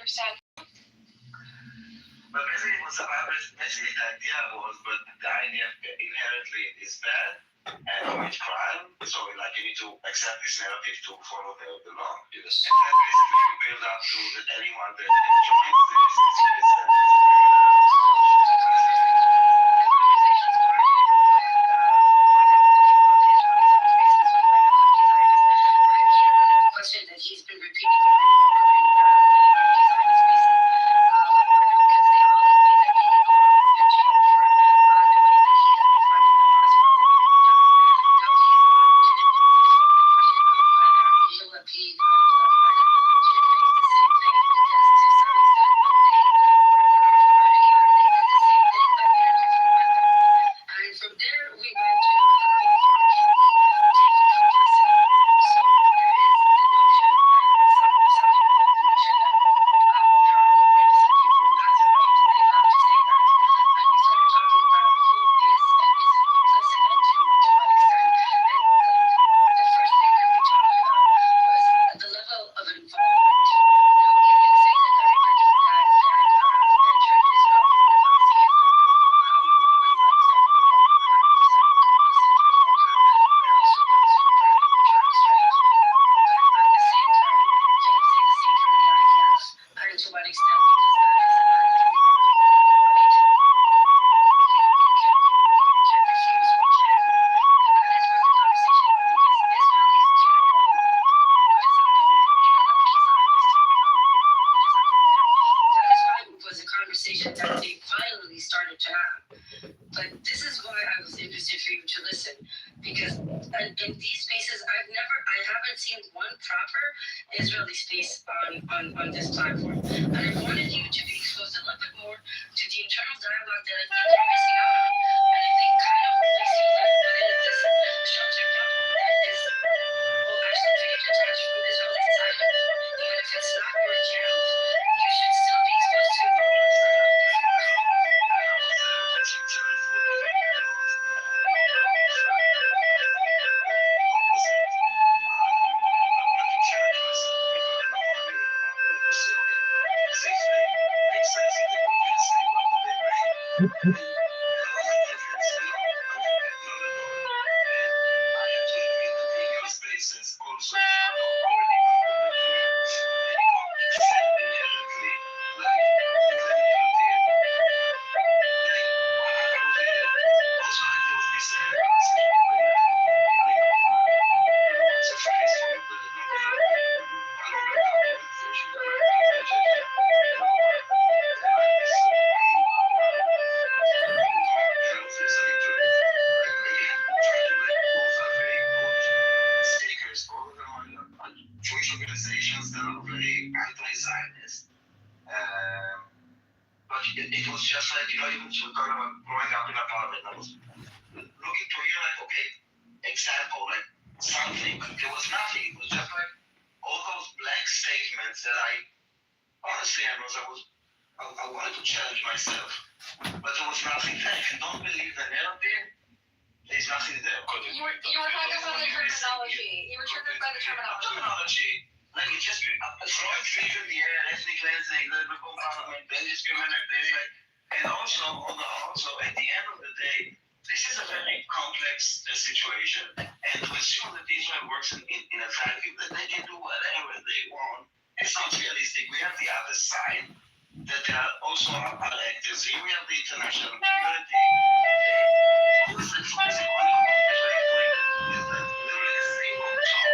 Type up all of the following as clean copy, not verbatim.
understand. But basically the idea was, but the idea inherently is bad and commit crime. So like you need to accept this narrative to follow the law. Yes. And that basically build up to that anyone that joins this is question that he's been repeating in many Zionist spaces, because they all agree that he belongs in jail for the way that he has been funding Hamas for a long, long time. Now he's brought to the before the question of whether Yair Lapid and Naftali Bennett should face the same fate, because to some extent when they were in power for about a year, they did the same thing, but in a different method. And from there we went to how far can we take complicity. So there is the notion that some people hold the notion that there are no innocent people in Gaza, right? And they love to say that. And we started talking about who is and isn't complicit and to what extent. And the first thing that we talked about was the level of involvement. Now you can say that everybody that entered Israel from the Palestinians are 100% complicit, there's no doubt, but also those who were driving the trucks, right? But at the same time, can we say the same for the IDF? And to what extent? Because that is a mandatory army, right? You can refuse, or can we? And that is where the conversation goes, because Israelis do know what is happening there. Even the Zionists, we know what is happening there. That is why it was a conversation that they finally started to have. But this is why I was interested for you to listen, because in these spaces, I haven't seen one proper Israeli space on this platform, and I wanted you to be exposed a little bit more to the internal dialogue that I think you're missing out on, and I think kind of makes you within this shelter bubble that is, well, actually pretty detached from Israeli society. Even if it's not your camp, you should still be exposed to all of Jewish organizations that are very anti-Zionist. But it was just like, even to talk about growing up in a apartment, I was looking to hear like, okay, example, like something, but there was nothing. It was just like all those blank statements that I honestly, I wanted to challenge myself, but there was nothing there. If you don't believe the narrative, there's nothing there. You were talking about the terminology. You were triggered by the terminology. Like it's just throwing trees in the air, ethnic cleansing, the bombardment, then discrimination, and also at the end of the day, this is a very complex situation. And to assume that Israel works in a vacuum, that they can do whatever they want, it's not realistic. We have the other side that there are also other actors. Here we have the international community. Who's the only is that literally a single top.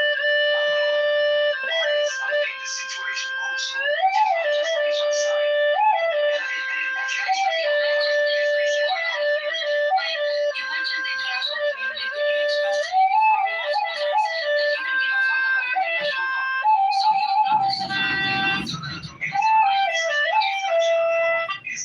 I think the situation also, which is not just on Israel's side. You mentioned the international community, but you expressed to me before multiple times that you don't even talk about international law. So you acknowledge the fact that this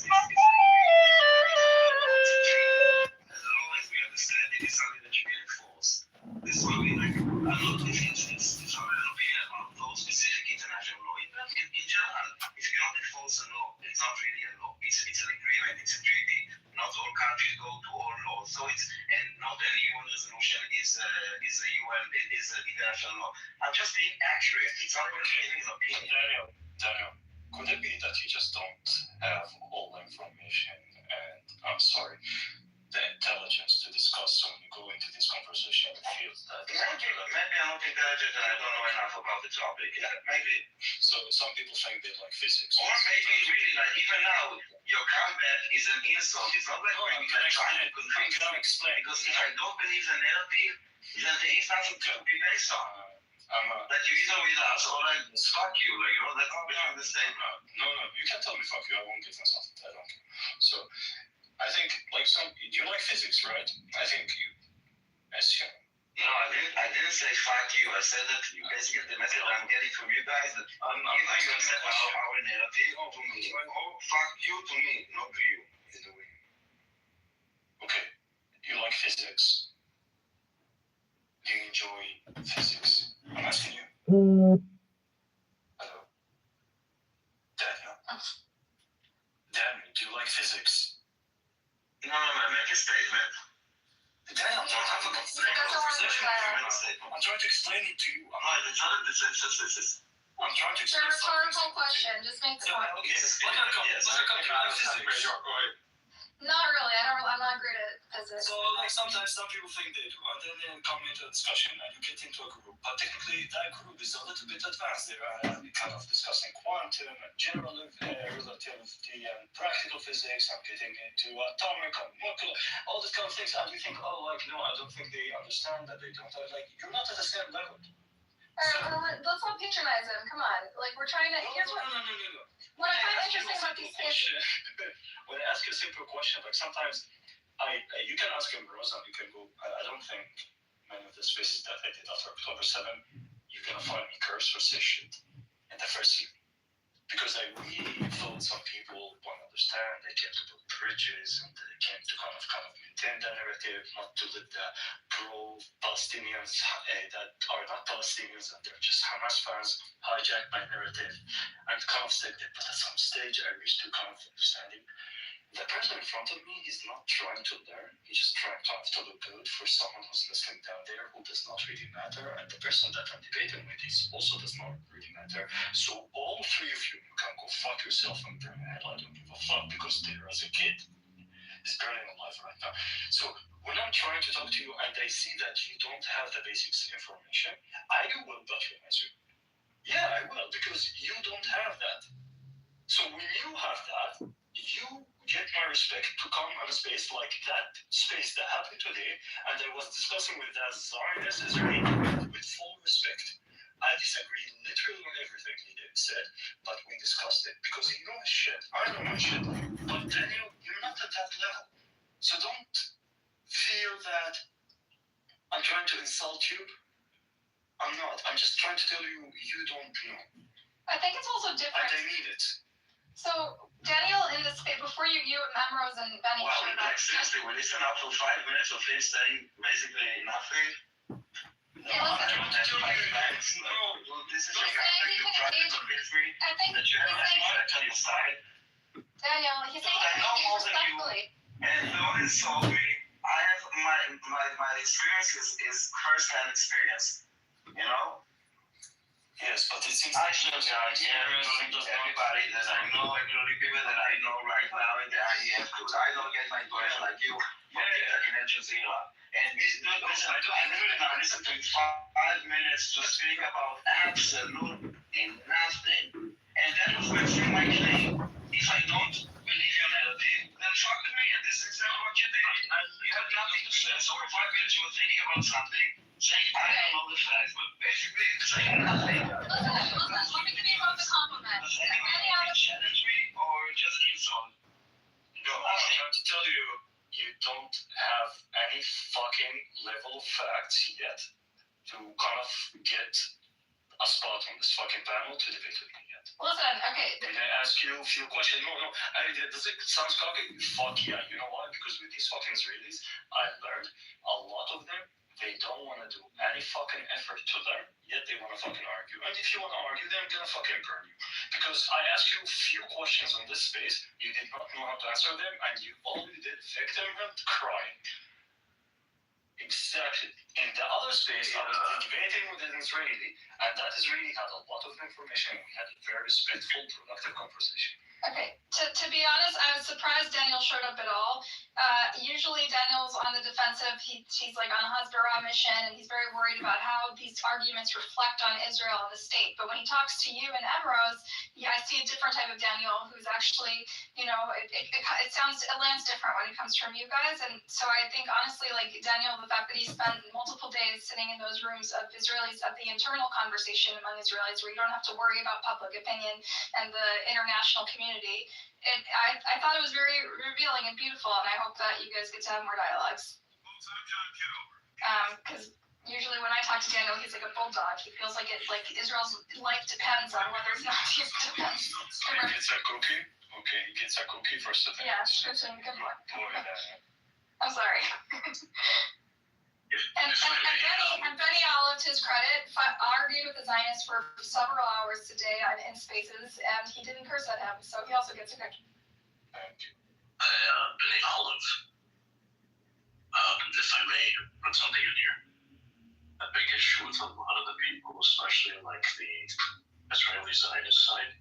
is what we like. I'm not it's not an opinion about those specific international law. In general, if you don't enforce a law, it's not really a law. It's an agreement, it's a treaty. Not all countries go to all laws. So and not any UN resolution is a UN, is an international law. I'm just being accurate. It's not even giving an opinion. Daniel, could it be think they like physics. Or maybe really, like even now, your comeback is an insult. It's not like bringing like trying to convince Can I explain? Because if I don't believe the narrative, then there is nothing to be based on. Like you either with us or like fuck you, like you know, that's between the statement. No, you can tell me fuck you. I won't get insulted. I don't care. So I think like you like physics, right? I think you assume. No, I didn't say fuck you. I said that you basically the message I'm getting from you guys that either you accept our narrative to me or fuck you to me, not to you. Either way. Okay, you like physics. Do you enjoy physics? I'm asking you. Hello? Daniel? Daniel, do you like physics? No, make a statement. Daniel, don't have a conversation. I'm trying to explain it to you. I'm trying to It's a rhetorical question. Just make the point. Okay, let her come. Not really. I'm not great at physics. So, like, sometimes some people think they do, and then they come into a discussion, and you get into a group. But technically, that group is a little bit advanced. They're kind of discussing quantum and general relativity and practical physics. and getting into atomic and molecular, all these kind of things. And you think, oh, like, no, I don't think they understand that they don't. Like, you're not at the same level. Alright, let's not patronize him. Come on. Like, we're trying to. Here's what. No. What I find interesting about these things. When I ask you a simple question, like sometimes you can ask him, Rosa, you can go, I don't think many of the spaces that I did after October 7, you're going to find me curse or say shit in the first year. Because I really thought some people won't understand, they came to build bridges and they came to kind of maintain the narrative, not to let the pro-Palestinians that are not Palestinians and they're just Hamas fans hijack my narrative and kind of stick there. But at some stage I reached to kind of understanding. The person in front of me is not trying to learn, he's just trying to look good for someone who's listening down there who does not really matter, and the person that I'm debating with is also does not really matter. So all three of you can go fuck yourself and burn hell. I don't give a fuck because there as a kid is burning alive right now. So when I'm trying to talk to you and I see that you don't have the basics information, I will patronize you. Yeah, I will, because you don't have that. So when you have that, you get my respect to come on a space like that space that happened today, and I was discussing with that Zionist Israeli with full respect. I disagree literally on everything he said, but we discussed it because he knows shit. I know my shit. But Daniel, you're not at that level. So don't feel that I'm trying to insult you. I'm not. I'm just trying to tell you, you don't know. I think it's also different. And I mean it. So, Daniel, in this space, before you and Memrose and Benny. Well, like seriously, we listen up for 5 minutes of him saying basically nothing. Yeah, listen. No, this is just you trying to convince me I think that you have an effect on your side. Daniel, he's saying it respectfully. And don't insult me. I have my experience is first-hand experience. You know? Yes, but it seems I should judge everybody that I know, including people that I know right now in the IDF, because I don't get my question like you from the Al Jazeera. And listen, I listened to 5 minutes to speak about absolutely nothing. And that was my claim. If I don't believe your narrative, then fuck me, and this is what you did. You had nothing to say, so for 5 minutes you were thinking about something, saying I don't know the facts, but basically saying nothing. Listen, let me give you both a compliment. Does anyone challenge me or just insult? No, I'm trying to tell you, you don't have any fucking level of facts yet to kind of get a spot on this fucking panel to debate with me yet. Listen, okay. When I ask you a few questions, no, does it sound cocky? Fuck yeah, you know why? Because with these fucking Israelis, I learned a lot of them, they don't want to do any fucking effort to learn, yet they want to fucking argue. And if you want to argue, they're gonna fucking burn you. Because I asked you a few questions on this space, you did not know how to answer them, and you only did victim and crying. Exactly. In the other space, I was debating with an Israeli, and that Israeli had a lot of information, and we had a very respectful, productive conversation. Okay, to be honest, I was surprised Daniel showed up at all. Usually Daniel's on the defensive. He's like on a Hasbara mission, and he's very worried about how these arguments reflect on Israel and the state. But when he talks to you and Emrose, I see a different type of Daniel who's actually, it lands different when it comes from you guys. And so I think honestly, like Daniel, the fact that he spent multiple days sitting in those rooms of Israelis, of the internal conversation among Israelis, where you don't have to worry about public opinion and the international community. I thought it was very revealing and beautiful, and I hope that you guys get to have more dialogues. Because usually when I talk to Daniel, he's like a bulldog. He feels like Israel's life depends on whether or not he defends. He gets a cookie. Okay, he gets a cookie for sitting. Yeah, good one. I'm sorry. And Benny Olive, to his credit, argued with the Zionists for several hours today in Spaces, and he didn't curse at him, so he also gets a cookie. Benny Olive, if I may put something in here, a big issue with a lot of the people, especially like the Israeli Zionist side,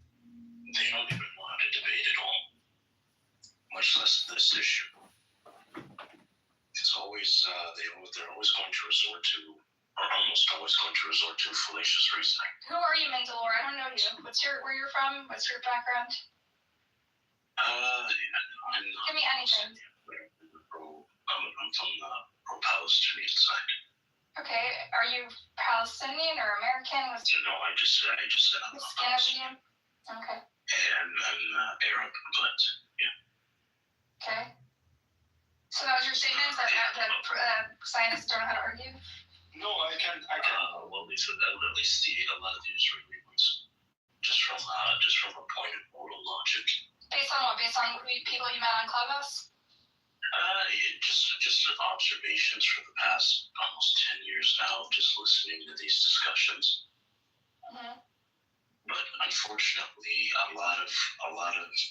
they don't even want to debate at all, much less this issue. It's always they're always going to resort to, or almost always going to resort to, fallacious reasoning. Who are you, Mandalore? I don't know you. Where you're from? What's your background? Give me anything. I'm from the pro-Palestinian side. Okay, are you Palestinian or American? No, I just said I'm not Palestinian. Okay. And I'm Arab, but yeah. Okay. So that was your statement that Zionists don't know how to argue? No, I can. Well, they said that at least a lot of the Israeli ones, just from a point of moral logic. Based on what? Based on people you met on Clubhouse? Just observations for the past almost 10 years now, just listening to these discussions. Mm-hmm. But unfortunately, a lot of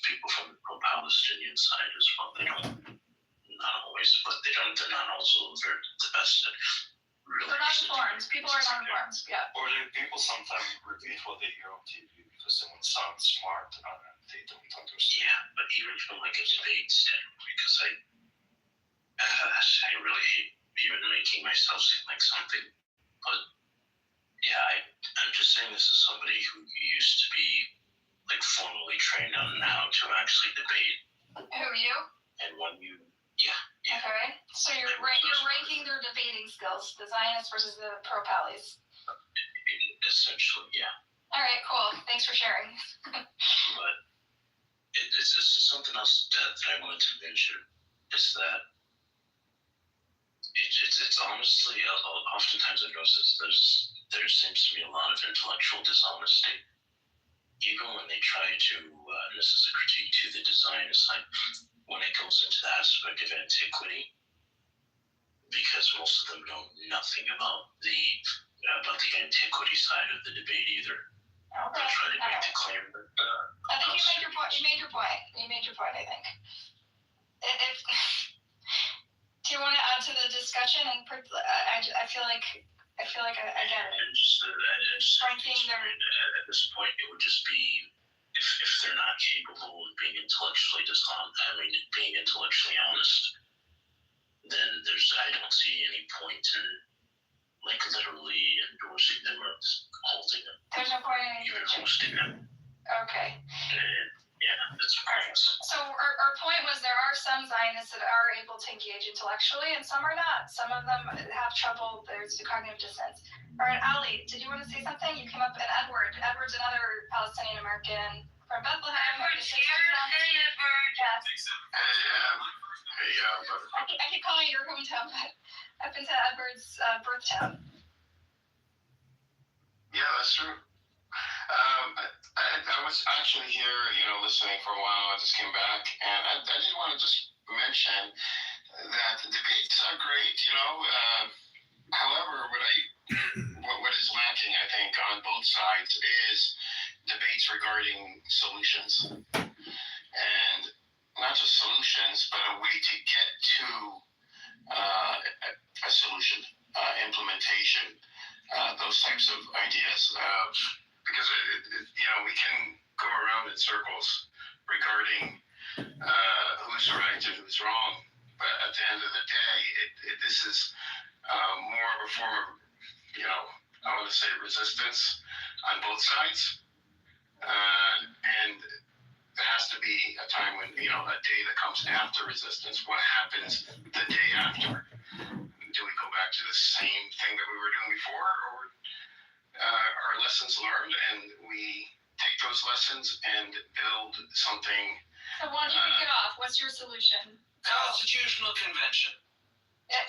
people from the pro-Palestinian side as well, they don't. Not always, but they're not also the best at really. They're not informed. People are not informed. Yeah. Or people sometimes repeat what they hear on TV because they want to sound smart and they don't understand. Yeah, but even from like a debate standpoint, because I really hate even making myself seem like something, but yeah, I'm just saying this as somebody who used to be like formally trained on how to actually debate. Who, you? And when you. Yeah. Okay. So you're ranking their debating skills, the Zionists versus the pro-Pallies. Essentially, yeah. All right, cool. Thanks for sharing. But it's something else that I wanted to mention is that it's honestly, oftentimes I've noticed there seems to be a lot of intellectual dishonesty. Even when they try to, and this is a critique to the Zionist side, when it goes into the aspect of antiquity, because most of them know nothing about the antiquity side of the debate either. Okay. They'll try to make the claim that. I think you made your point. You made your point. I think. Do you want to add to the discussion? And I feel like I get it. At this point, it would just be if they're not capable of being intellectually being intellectually honest, then I don't see any point in like literally endorsing them or holding them. There's no point in even hosting them. Okay. Yeah, that's right. So our point was there are some Zionists that are able to engage intellectually, and some are not. Some of them have trouble. There's the cognitive dissonance. All right, Ali, did you want to say something? You came up, and Edward. Edward's another Palestinian American from Bethlehem. Edward's here. Hey, Edward. Yes. Hey, I keep calling you your hometown, but I've been to Edward's birth town. Yeah, that's true. I was actually here, listening for a while. I just came back, and I did want to just mention that the debates are great, however, what is lacking, I think, on both sides is debates regarding solutions. And not just solutions, but a way to get to a solution, implementation, those types of ideas. Because we can go around in circles regarding who's right and who's wrong. But at the end of the day, this is more of a form of, I want to say resistance on both sides. And there has to be a time when, a day that comes after resistance. What happens the day after? Do we go back to the same thing that we were doing before, or are lessons learned and we take those lessons and build something? So why don't you kick it off? What's your solution? Constitutional convention.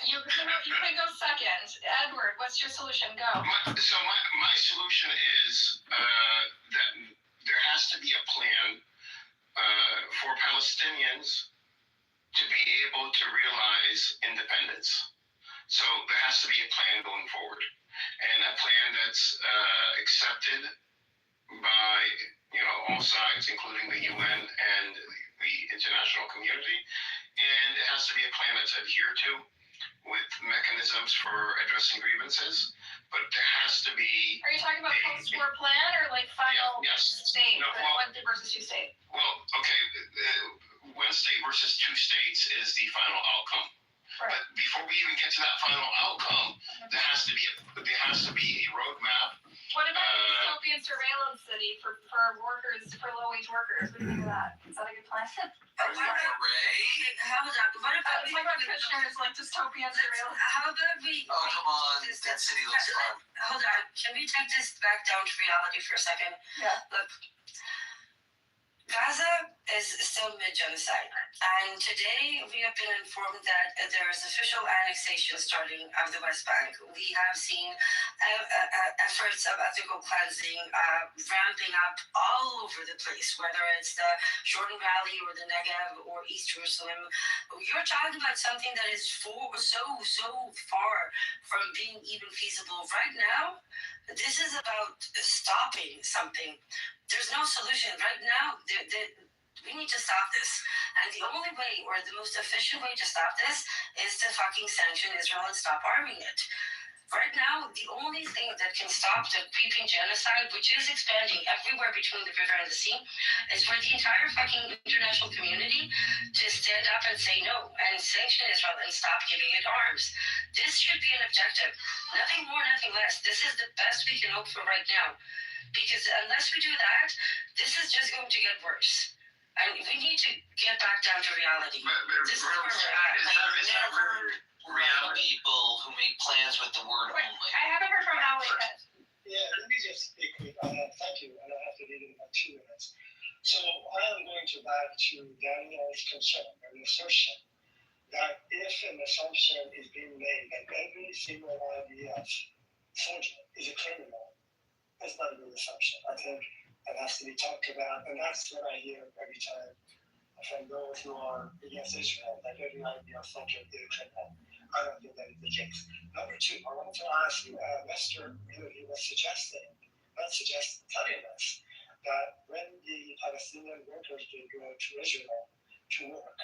You can go second. Edward, what's your solution? Go. My solution is that there has to be a plan for Palestinians to be able to realize independence. So there has to be a plan going forward, and a plan that's accepted by all sides, including the UN and the international community, and it has to be a plan that's adhered to with mechanisms for addressing grievances. But there has to be. Are you talking about post-war plan or like final state, one versus two state? Well, okay, one state versus two states is the final outcome. Right. But before we even get to that final outcome, there has to be a roadmap. What about dystopian surveillance city for workers, for low-wage workers? What do you think of that? Is that a good plan? Hold on. What about talking about Kushner's like dystopian surveillance? how about we? Oh, come on. That city looks fun. Hold on. Can we take this back down to reality for a second? Yeah. Look, Gaza is still mid-genocide, and today we have been informed that there is official annexation starting of the West Bank. We have seen efforts of ethical cleansing ramping up all over the place, whether it's the Jordan Valley or the Negev or East Jerusalem. You're talking about something that is so far from being even feasible right now. This is about stopping something. There's no solution right now. We need to stop this, and the only way, or the most efficient way to stop this, is to fucking sanction Israel and stop arming it. Right now, the only thing that can stop the creeping genocide, which is expanding everywhere between the river and the sea, is for the entire fucking international community to stand up and say no, and sanction Israel and stop giving it arms. This should be an objective. Nothing more, nothing less. This is the best we can hope for right now. Because unless we do that, this is just going to get worse. And we need to get back down to reality. This is where we're at. Real people who make plans with the word Wait, only. I haven't heard from Ali yet. Yeah, let me just speak quick. Thank you, and I have to leave in about 2 minutes. So I am going to back to Daniel's concern, an assertion that if an assumption is being made that every single IDF soldier is a criminal, that's not a good assumption. I think that has to be talked about, and that's what I hear every time from those who are against Israel, that every IDF soldier is a criminal. I don't think that is the case. Number two, I want to ask Mr. He was telling us that when the Palestinian workers they go to Israel to work,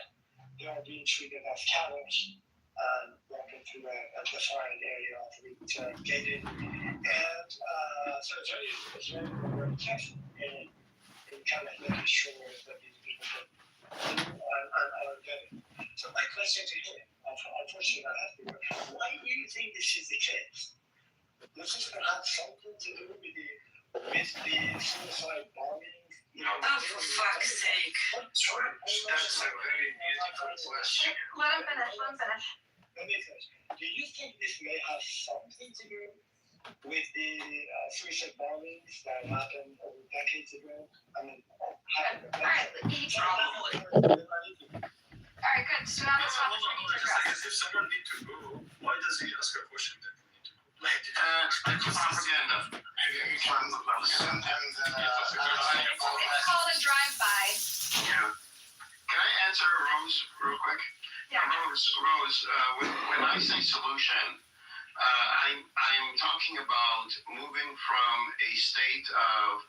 they are being treated as cattle and walking through a defined area of gated. And so it's very careful in kind of making sure that these people are getting. So my question to him, unfortunately, I have to go. Why do you think this is the case? This is going to have something to do with the suicide bombing? Oh, for fuck's sake. That's a very beautiful question. Let him finish. Let me finish. Do you think this may have something to do with the suicide bombings that happened over decades ago? I mean, happened. All right, Probably. All right, good. So now let's talk Hold on. If someone need to go, why does he ask a question that we need to go? It's propaganda. It's called a drive-by. Yeah. Can I answer Rose real quick? Yeah. Rose, when I say solution, I'm talking about moving from a state of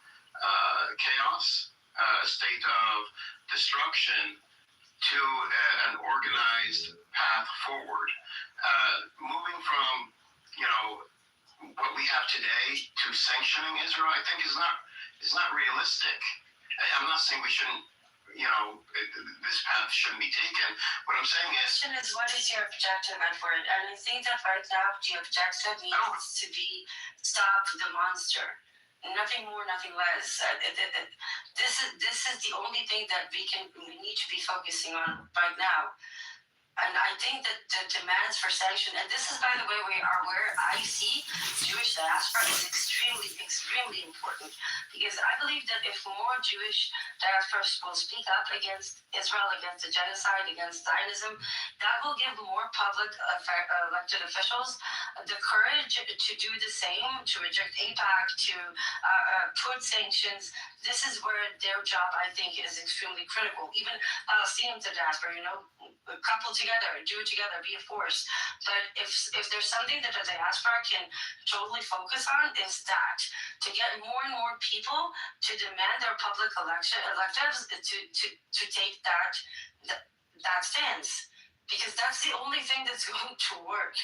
chaos, a state of destruction, to an organized path forward. Moving from, what we have today to sanctioning Israel, I think is not realistic. I'm not saying we shouldn't this path shouldn't be taken. What I'm saying is, question is, what is your objective, Edward? And I think that right now the objective needs to be stop the monster. Nothing more, nothing less. This is the only thing that we need to be focusing on right now. And I think that the demands for sanction, and this is, by the way, where I see Jewish diaspora is extremely, extremely important. Because I believe that if more Jewish diasporas will speak up against Israel, against the genocide, against Zionism, that will give more public elected officials the courage to do the same, to reject AIPAC, to put sanctions. This is where their job, I think, is extremely critical. Even Palestinians, the diaspora, couple together, do it together, be a force. But if there's something that the diaspora can totally focus on, is that to get more and more people to demand their public electives to take that stance. Because that's the only thing that's going to work.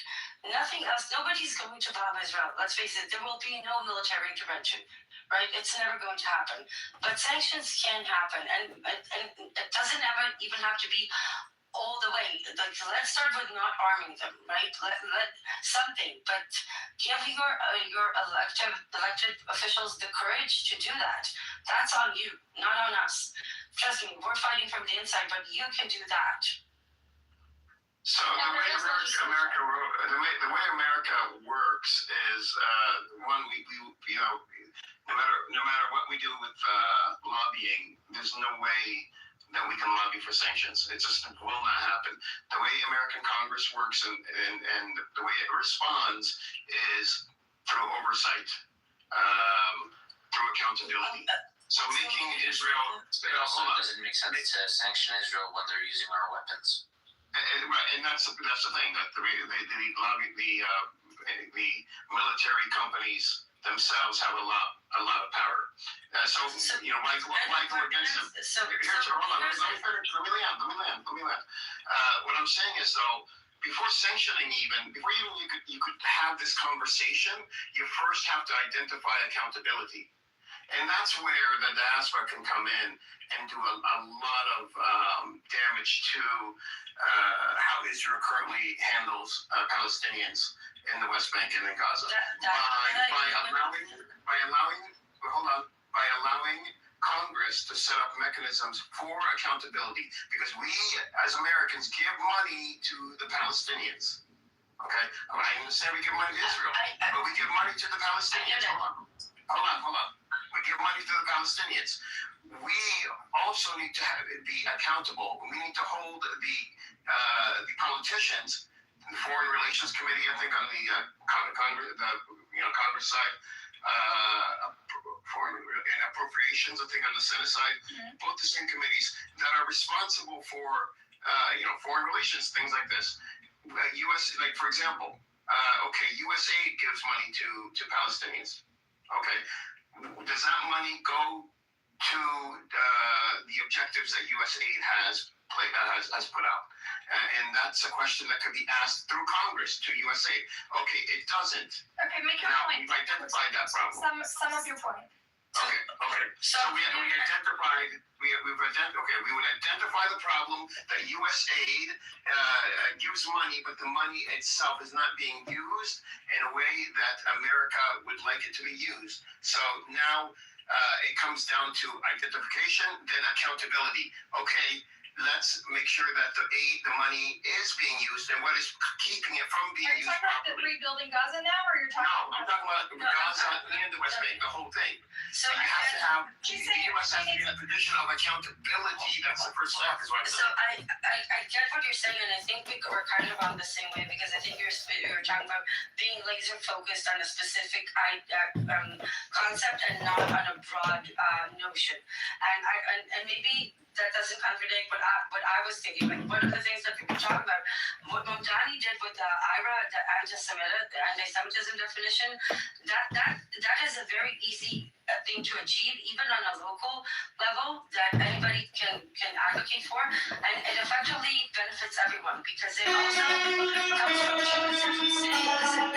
Nothing else. Nobody's going to bomb Israel. Let's face it, there will be no military intervention, right? It's never going to happen. But sanctions can happen, and it doesn't ever even have to be all the way. Like, let's start with not arming them, right? Let something, but give your elected officials the courage to do that. That's on you, not on us. Trust me, we're fighting from the inside, but you can do that. So the way America works is one, we no matter what we do with lobbying, there's no way that we can lobby for sanctions. It just will not happen. The way American Congress works and the way it responds is through oversight, through accountability. So making Israel. It also doesn't make sense to sanction Israel when they're using our weapons. Right, and that's the thing, that the military companies themselves have a lot of power. Why go against them? Hold on, let me land. What I'm saying is, though, before sanctioning before you could have this conversation, you first have to identify accountability. And that's where the diaspora can come in and do a lot of damage to how Israel currently handles Palestinians in the West Bank and in Gaza by allowing Congress to set up mechanisms for accountability, because we as Americans give money to the Palestinians. Okay, I understand we give money to Israel, but we give money to the Palestinians. Hold on. We give money to the Palestinians. We also need to be accountable. We need to hold the politicians, the Foreign Relations Committee, I think, on the Congress side, and appropriations, I think, on the Senate side, both the same committees that are responsible for foreign relations, things like this. For example, USAID gives money to Palestinians. Okay. Does that money go to the objectives that USAID has put out? And that's a question that could be asked through Congress to USAID. Okay, it doesn't. Okay, make your now, point. we've identified that problem. Some of your point. Okay. So we identified. We would identify the problem that USAID gives money, but the money itself is not being used in a way that America would like it to be used. So now it comes down to identification, then accountability. Okay, let's make sure that the money is being used, and what is keeping it from being used properly. Are you talking about rebuilding Gaza now, or you're talking? No, I'm talking about Gaza and the West Bank, the whole thing. So you have to have the U.S. has to be in a position of accountability. That's the first step, is what I'm saying. I get what you're saying, and I think we're kind of on the same way, because I think you're talking about being laser focused on a specific concept and not on a broad notion. And maybe that doesn't contradict what I was thinking. Like, one of the things that people talk about, what Mamdani did with the IRA, the anti-Semitism definition, that is a very easy thing to achieve, even on a local level, that anybody can advocate for, and it effectively benefits everyone, because it also comes from Jews saying, listen,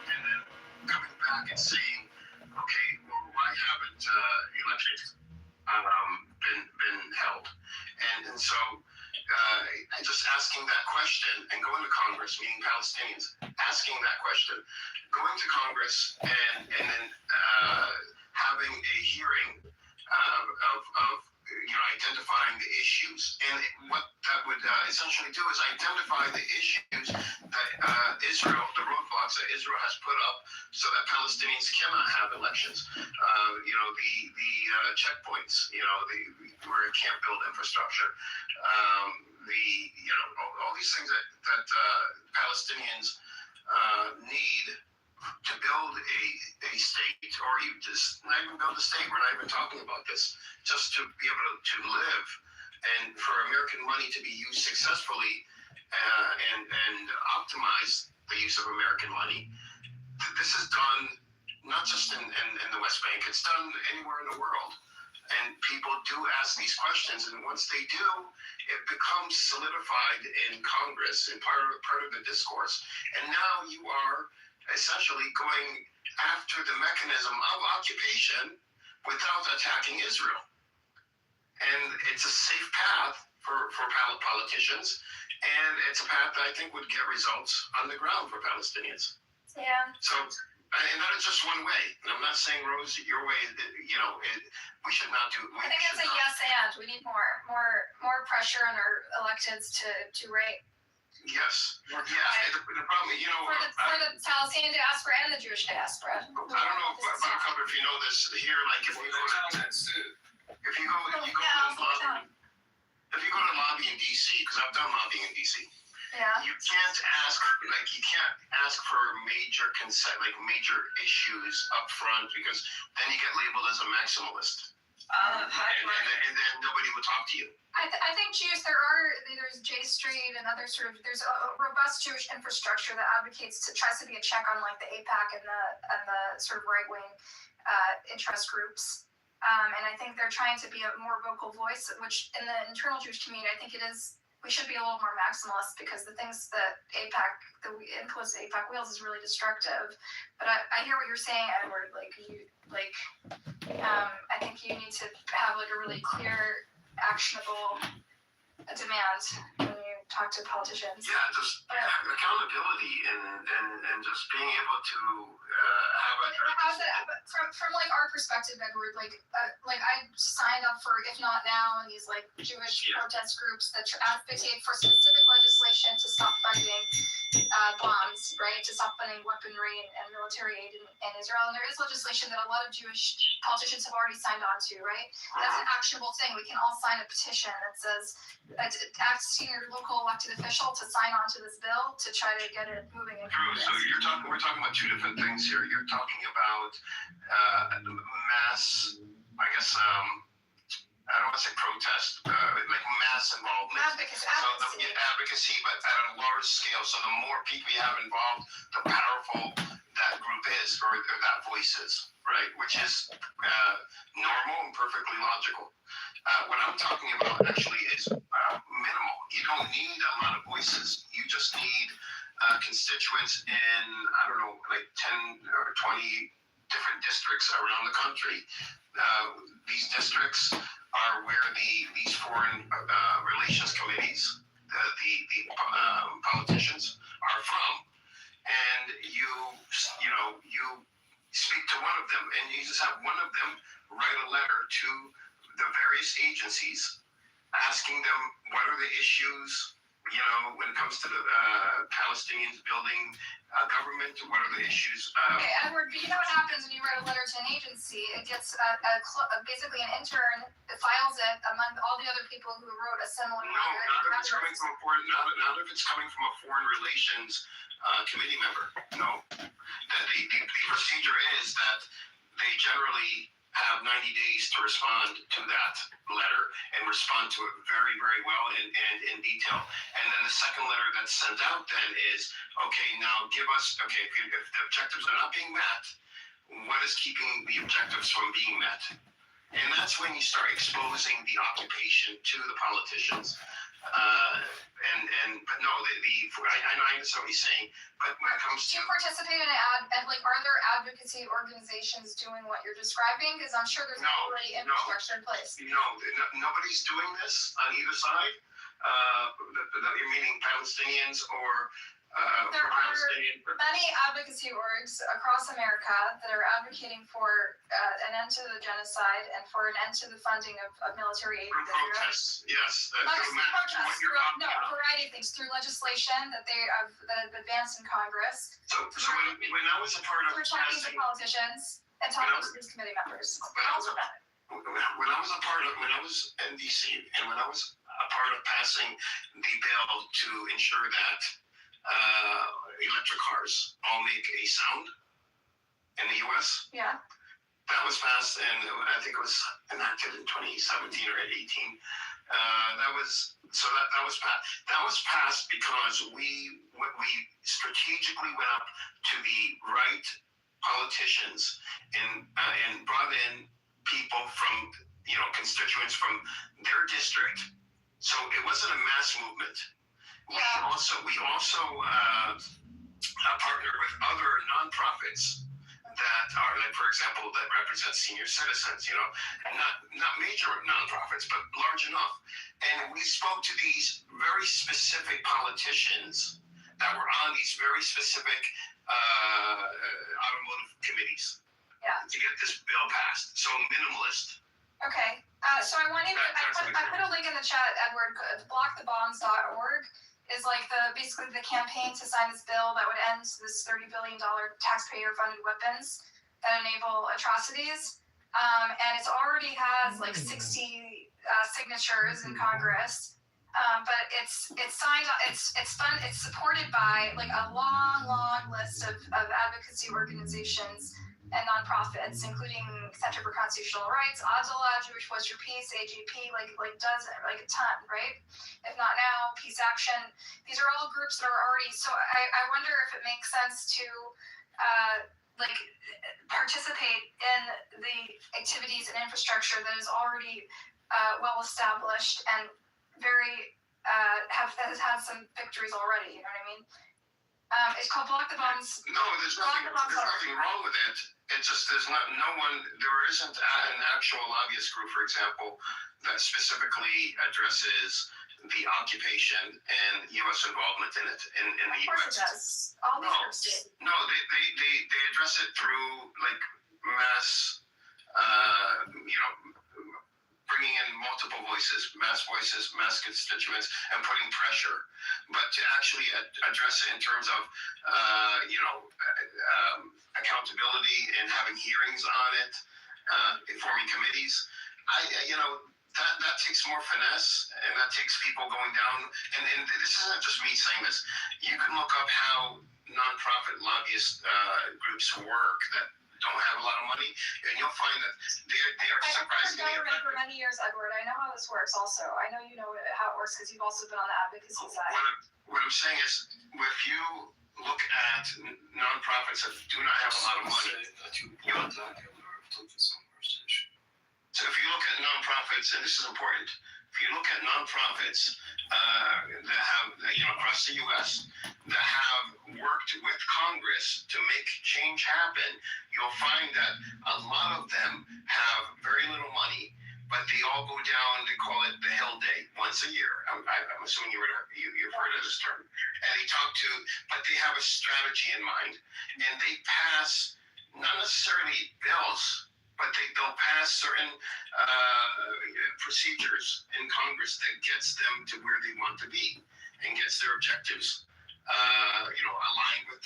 And then coming back and saying, okay, well, why haven't elections been held? And so just asking that question and going to Congress, meaning Palestinians, asking that question, going to Congress and then having a hearing of identifying the issues. And what that would essentially do is identify the issues that Israel, the roadblocks that Israel has put up so that Palestinians cannot have elections. The checkpoints, where it can't build infrastructure. All these things that Palestinians need to build a state, or even just not even build a state. We're not even talking about this. Just to be able to live, and for American money to be used successfully, and optimize the use of American money. This is done not just in the West Bank. It's done anywhere in the world. And people do ask these questions, and once they do, it becomes solidified in Congress and part of the discourse. And now you are essentially going after the mechanism of occupation without attacking Israel. And it's a safe path for politicians, and it's a path that I think would get results on the ground for Palestinians. Yeah. So, and that is just one way. And I'm not saying, Rose, your way, we should not do it. I think it's a yes and. We need more pressure on our electeds to rate. Yes. Yeah. The problem, for the Palestinian diaspora and the Jewish diaspora. I don't know, Buttercup, if you know this here, like if you go to lobby in DC, because I've done lobbying in DC. Yeah. You can't ask for major issues up front, because then you get labeled as a maximalist. And then nobody would talk to you. I think Jews, there's J Street and other there's a robust Jewish infrastructure that tries to be a check on like the AIPAC and the sort of right wing interest groups. And I think they're trying to be a more vocal voice, which in the internal Jewish community, I think we should be a little more maximalist, because the things that the influence of AIPAC wheels is really destructive. But I hear what you're saying, Edward. I think you need to have like a really clear, actionable demand when you talk to politicians. Yeah, just accountability and just being able to have from like our perspective, Edward, I signed up for If Not Now and these like Jewish protest groups that advocate for specific legislation to stop funding bombs, right? To stop funding weaponry and military aid in Israel. And there is legislation that a lot of Jewish politicians have already signed on to, right? That's an actionable thing. We can all sign a petition that says asking your local elected official to sign on to this bill to try to get it moving in Congress. So we're talking about two different things here. You're talking about mass, I guess, I don't want to say protest, like mass involvement. Advocacy, but at a large scale. So the more people you have involved, the powerful that group is, or that voice is, right? Which is normal and perfectly logical. What I'm talking about actually is minimal. You don't need a lot of voices. You just need constituents in, I don't know, like 10 or 20 different districts around the country. These districts are where these foreign relations committees, the politicians are from, and you speak to one of them, and you just have one of them write a letter to the various agencies, asking them what are the issues, when it comes to the Palestinians building government, what are the issues? Okay, Edward, but you know what happens when you write a letter to an agency? It gets basically an intern that files it among all the other people who wrote a similar letter. Not if it's coming from a foreign, not if it's coming from a foreign relations committee member. No, the procedure is that they generally have 90 days to respond to that letter and respond to it very, very well and in detail. And then the second letter that's sent out then is, okay, now give us, okay, if the objectives are not being met, what is keeping the objectives from being met? And that's when you start exposing the occupation to the politicians. But no, I understand what he's saying, but when it comes Do to... you participate in are there advocacy organizations doing what you're describing? Because I'm sure there's already infrastructure in place. No, nobody's doing this on either side. Meaning Palestinians or there are Palestinian. many advocacy orgs across America that are advocating for an end to the genocide and for an end to the funding of military aid. Protests, yes. Not just protests, a variety of things, through legislation that have advanced in Congress. So when I was a part of We're talking to politicians and talking to these committee members. When I was in DC and when I was a part of passing the bill to ensure that electric cars all make a sound in the U.S. Yeah. That was passed, and I think it was enacted in 2017 or 18. That was passed. That was passed because we strategically went up to the right politicians and brought in people from constituents from their district. So it wasn't a mass movement. We also partnered with other nonprofits that are, like, for example, that represent senior citizens, not major nonprofits, but large enough. And we spoke to these very specific politicians that were on these very specific automotive committees to get this bill passed. So minimalist. Okay. So I want you to, I put a link in the chat, Edward. blockthebombs.org is like basically the campaign to sign this bill that would end this $30 billion taxpayer-funded weapons that enable atrocities. And it already has like 60 signatures in Congress. But it's signed. It's supported by like a long list of advocacy organizations and nonprofits, including Center for Constitutional Rights, Adzala, Jewish Voice for Peace, AGP, like a ton, right? If not now, Peace Action. These are all groups that are already. So I wonder if it makes sense to participate in the activities and infrastructure that is already well established and very has had some victories already. You know what I mean? It's called Block the Bombs. No, there's nothing wrong with it. It's just there isn't an actual lobbyist group, for example, that specifically addresses the occupation and U.S. involvement in it in the U.S. Of course it does. All these groups do. No, they address it through like mass, bringing in multiple voices, mass constituents, and putting pressure. But to actually address it in terms of, accountability and having hearings on it, forming committees, that takes more finesse, and that takes people going down. And this isn't just me saying this. You can look up how nonprofit lobbyist groups work that don't have a lot of money, and you'll find that they are surprisingly effective. I've been for many years, Edward. I know how this works also. I know you know how it works because you've also been on the advocacy side. What I'm saying is, if you look at nonprofits that do not have a lot of money, so if you look at nonprofits, and this is important, if you look at nonprofits that have, across the U.S., that have worked with Congress to make change happen, you'll find that a lot of them have very little money, but they all go down, they call it the Hill Day once a year. I'm assuming you've heard of this term. And but they have a strategy in mind, and they pass not necessarily bills, but they'll pass has certain procedures in Congress that gets them to where they want to be and gets their objectives, aligned with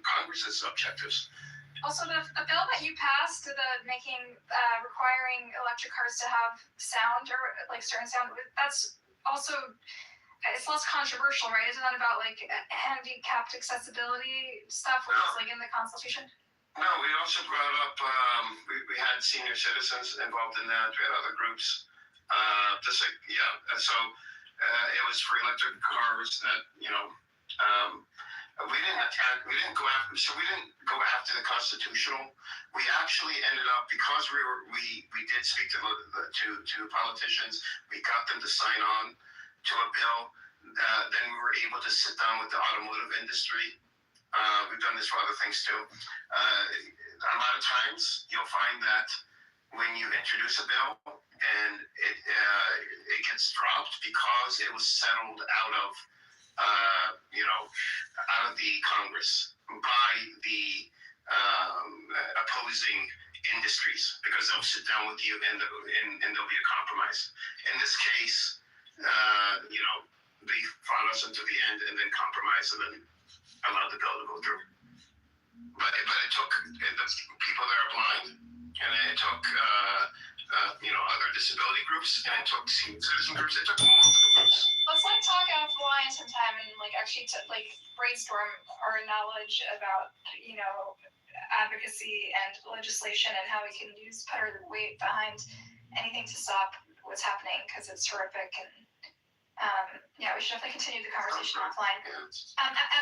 Congress's objectives. Also, the bill that you passed, requiring electric cars to have sound or like certain sound, that's also, it's less controversial, right? Isn't that about like handicapped accessibility stuff, which is like in the Constitution? No, we also brought up, we had senior citizens involved in that. We had other groups. So it was for electric cars that, we didn't go after the constitutional. We actually ended up, because we did speak to politicians, we got them to sign on to a bill. Then we were able to sit down with the automotive industry. We've done this for other things too. A lot of times you'll find that when you introduce a bill and it gets dropped because it was settled out of the Congress by the opposing industries, because they'll sit down with you and there'll be a compromise. In this case, they fought us until the end and then compromised and then allowed the bill to go through. But it took the people that are blind, and it took other disability groups, and it took senior citizen groups. It took multiple groups. Let's talk offline sometime and actually brainstorm our knowledge about advocacy and legislation and how we can put our weight behind anything to stop what's happening, because it's horrific. And we should definitely continue the conversation offline.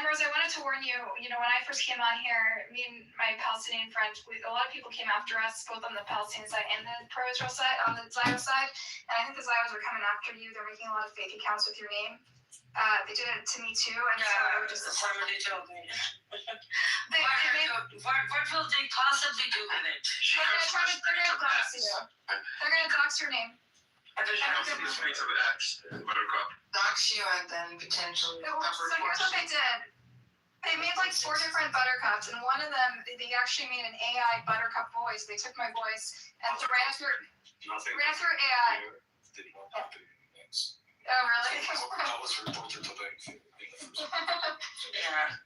Rose, I wanted to warn you, when I first came on here, me and my Palestinian friend, a lot of people came after us, both on the Palestinian side and the pro-Israel side, on the Zionist side. And I think the Zionists are coming after you. They're making a lot of fake accounts with your name. They did it to me too. And so I would just... Somebody told me. What will they possibly do with it? They're going to dox you. They're going to dox your name. Dox you and then potentially. So here's what they did. They made 4 different buttercups, and one of them, they actually made an AI buttercup voice. They took my voice and ran through AI. Did not happen. Oh, really? That was reported to them. Yeah.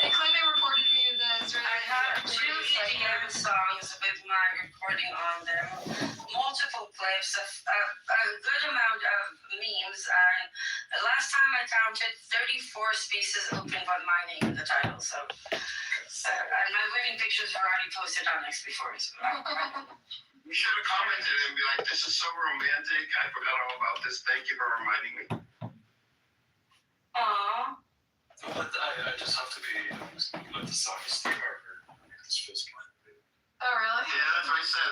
They claim they reported me to the Israeli. I have 2 EDM songs with my recording on them, multiple clips, a good amount of memes, and last time I counted 34 spaces open with my name in the title. So and my wedding pictures were already posted on X before. So You should have commented and be like, "This is so romantic. I forgot all about this. Thank you for reminding me." Aww. But I just have to be let the song stay harder. This feels fine. Oh, really? Yeah, that's what I said.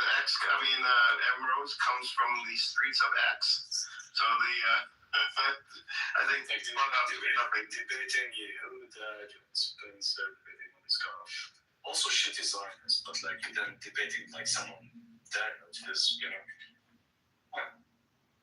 Emerald comes from the streets of X. So I think it's not out to be nothing. Debating Yehuda, Spencer, debating on this kind of also shitty Zionists, but then debating someone there, which is,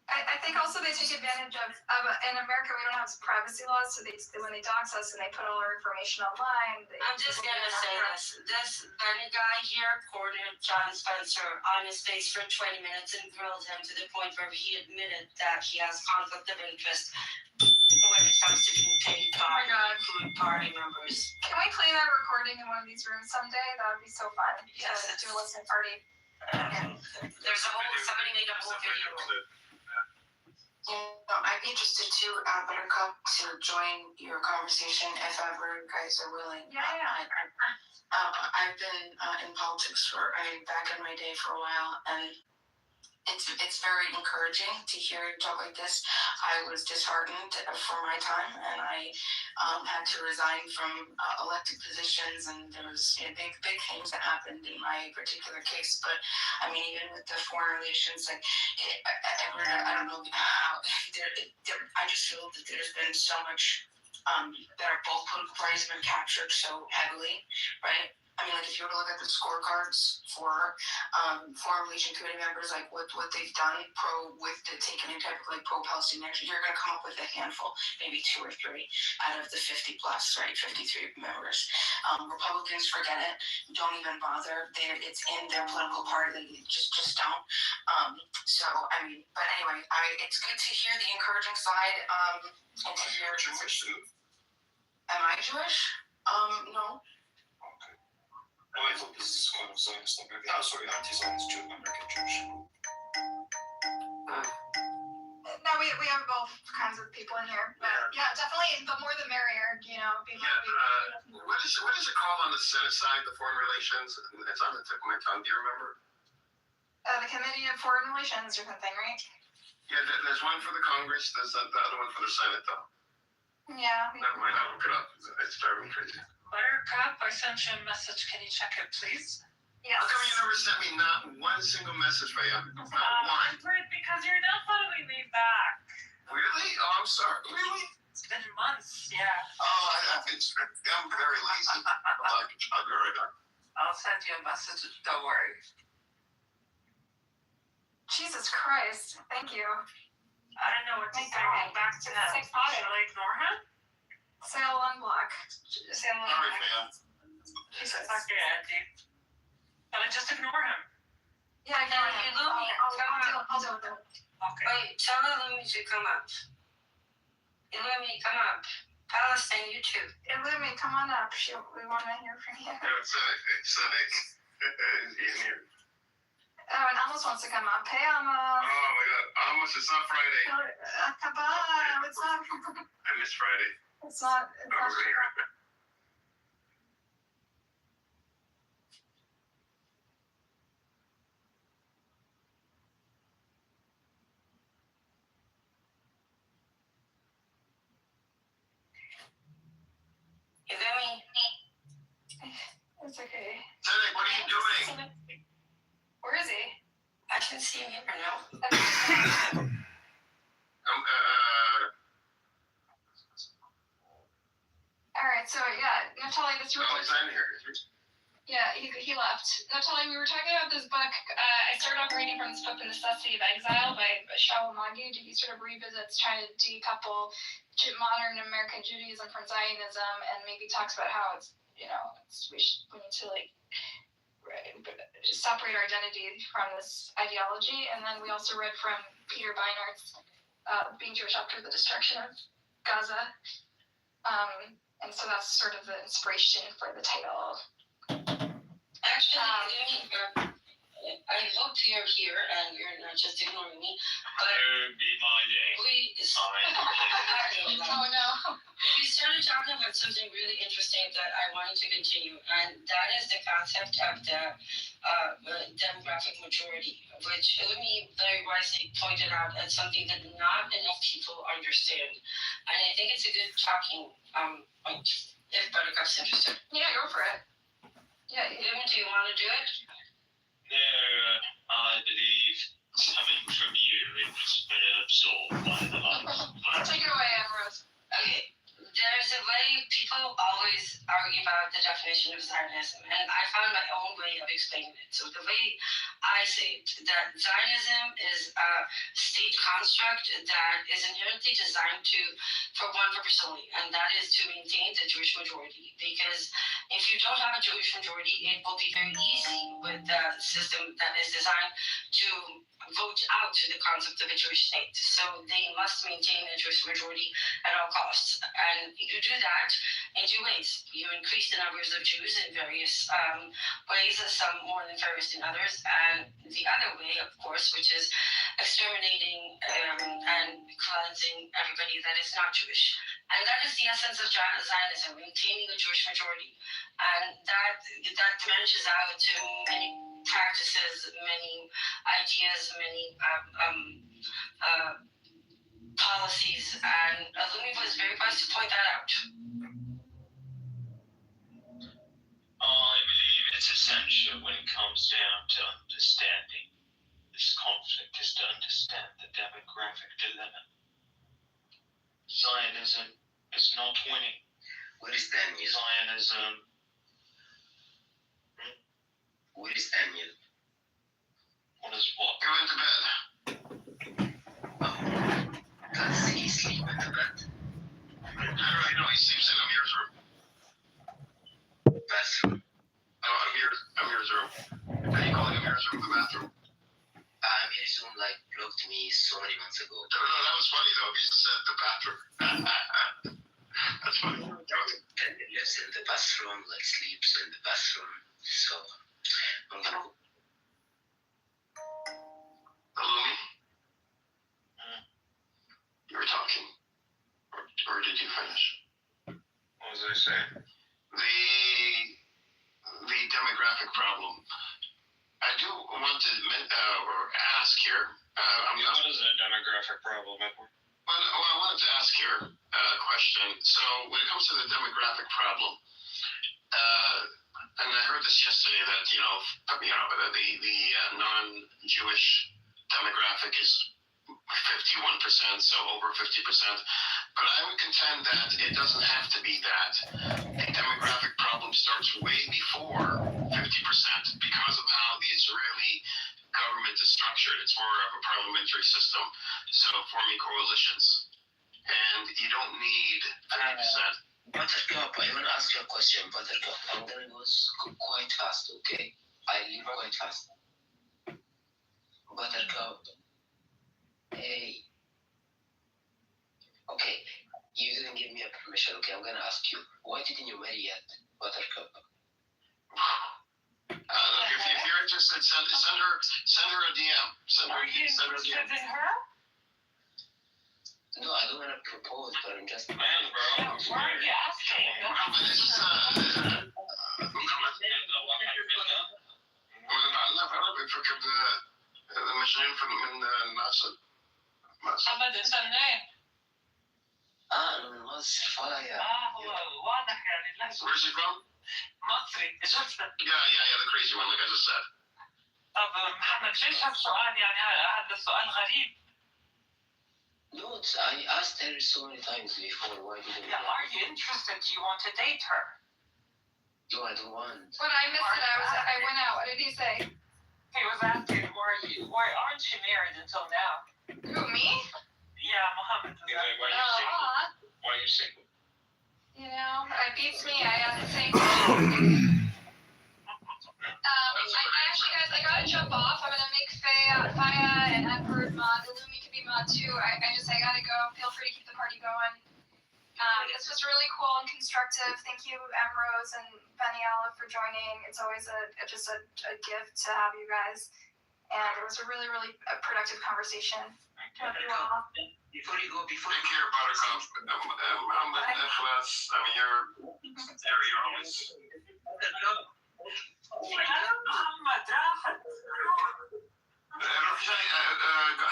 I think also they take advantage of in America we don't have privacy laws, so when they dox us and they put all our information online. I'm just gonna say this Benny guy here cornered John Spencer on his face for 20 minutes and grilled him to the point where he admitted that he has conflict of interest when it comes to being paid by party members. Can we play that recording in one of these rooms someday? That would be so fun. Yes. To do a listening party. Somebody made a whole video. I'd be interested too, Buttercup, to join your conversation if ever you guys are willing. Yeah. I've been in politics back in my day for a while, and it's very encouraging to hear you talk like this. I was disheartened for my time, and I had to resign from elected positions, and there was big things that happened in my particular case. But I mean, even with the foreign relations, I don't know how. I just feel that there's been so much that our both political parties have been captured so heavily, right? I mean, like if you were to look at the scorecards for Foreign Legion committee members, like what they've done with taking any type of like pro-Palestinian action, you're going to come up with a handful, maybe 2 or 3 out of the 50 plus, right? 53 members. Republicans forget it, don't even bother. It's in their political party. They just don't. So I mean, but anyway, it's good to hear the encouraging side. And to hear. Jewish too? Am I Jewish? No. Okay. No, I thought this is kind of Zionist American. Oh, sorry, anti-Zionist Jew, American Jewish. No, we have both kinds of people in here. But yeah, definitely the more the merrier, you know. What is it called on the Senate side, the foreign relations? It's on the tip of my tongue. Do you remember? The Committee of Foreign Relations or something, right? Yeah, there's one for the Congress. There's the other one for the Senate, though. Yeah. Never mind, I'll look it up. It's driving me crazy. Buttercup, I sent you a message. Can you check it, please? Yes. How come you never sent me not one single message, Rhea? Not one. Because you're not following me back. Really? Oh, I'm sorry. Really? It's been months, yeah. Oh, I'm very lazy. I'll go right on. I'll send you a message. Don't worry. Jesus Christ. Thank you. I don't know what to My say. God. Back to him. Sick Should I ignore him? Sail unblock. Sail All right, unblock. fam. He's okay, Auntie. But I just ignore him. Yeah, I Can you look me? I'll do it. Okay. Wait, tell Illumi to come up. Illumi, come up. Palestine, you too. Illumi, come on up. We want to hear from you. Cynic. Is he in here? Oh, and Amos wants to come up. Hey, Oh, Amos. my God. Almost, it's not Friday. Bye. What's up? I miss Friday. It's not. Oh, we're going to hear it. Illumi. It's okay. Cynic, what are you doing? Where is he? I can see him here now. All right, so yeah, Naftali, this Oh, it's in here. Yeah, he left. Naftali, we were talking about this book. I started off reading from this book, The Necessity of Exile by Shaul Magid. He sort of revisits trying to decouple modern American Judaism from Zionism, and maybe talks about how it's, you know, we need to separate our identity from this ideology. And then we also read from Peter Beinart's Being Jewish After the Destruction of Gaza. And so that's sort of the inspiration for the title. Actually, I looked here, and you're not just ignoring me, but Be my name. Oh no. we started talking about something really interesting that I wanted to continue, and that is the concept of the demographic majority, which Illumi very wisely pointed out as something that not enough people understand. And I think it's a good talking point if Buttercup's interested. Yeah, go for it. Yeah. Illumi, do you want to do it? No, I believe coming from you, it was better absorbed by the light. Take it away, Ambrose. Okay. There's a way people always argue about the definition of Zionism, and I found my own way of explaining it. So the way I say it, that Zionism is a state construct that is inherently designed for one purpose only, and that is to maintain the Jewish majority. Because if you don't have a Jewish majority, it will be very easy with the system that is designed to vote out the concept of a Jewish state. So they must maintain a Jewish majority at all costs. And you do that in 2 ways. You increase the numbers of Jews in various ways, some more nefarious than others. And the other way, of course, which is exterminating and cleansing everybody that is not Jewish. And that is the essence of Zionism, maintaining a Jewish majority. And that branches out to many practices, many ideas, many policies, and Illumi was very wise to point that out. I believe it's essential when it comes down to understanding this conflict is to understand the demographic dilemma. Zionism is not winning. What is that music? Zionism Where is Daniel? What is what? He went to bed. Does he sleep in the bed? No, he sleeps in Amir's room. Bathroom? No, Amir's room. Are you calling Amir's room the bathroom? Amir Zoom like blocked me so many months ago. No, that was funny though. He said the bathroom. That's funny. Daniel lives in the bathroom, like sleeps in the bathroom. So I'm gonna go. Halloumi? You were talking. Or did you finish? What was I saying? The demographic problem. I do want to ask here. What is a demographic problem, Edward? Well, I wanted to ask here a question. So when it comes to the demographic problem, and I heard this yesterday that the non-Jewish demographic is 51%, so over 50%. But I would contend that it doesn't have to be that. The demographic problem starts way before 50% because of how the Israeli government is structured. It's more of a parliamentary system, so forming coalitions. And you don't need 50%. Buttercup, I want to ask you a question, Buttercup. I'm gonna go quite fast, okay? I leave quite fast. Buttercup. Hey. Okay, you didn't give me a permission, okay? I'm gonna ask you. Why didn't you marry yet, Buttercup? Look, if you're interested, send her a DM. Send her a DM. in her? No, I don't want to propose, but I'm just. Man, bro. Why are you asking? It's just فكر المجنون من مصر. محمد انت منين؟ أنا من مصر فايا. هو واضح يعني اللهجة. Where's he from? مصري شفتك. Yeah, the crazy one, like I just said. طب محمد ليش هالسؤال يعني هذا سؤال غريب؟ No, I asked her so many times before. Why didn't you? Yeah, are you interested? Do you want to date her? No, I don't want. When I missed it, I went out. What did he say? He was asking, why aren't you married until now? Who, me? Yeah, Muhammad. He's like, why are you single? Why are you single? You know, it beats me. I asked the same question. Actually, guys, I gotta jump off. I'm gonna make Faya and Edward mod. Halloumi can be mod too. I gotta go. Feel free to keep the party going. This was really cool and constructive. Thank you, Emrose and Beniala, for joining. It's always just a gift to have you guys. And it was a really, really productive conversation. Before you go, Take care, Buttercup. Muhammad, Ikhlas, Amir, you're always. محمد راحت.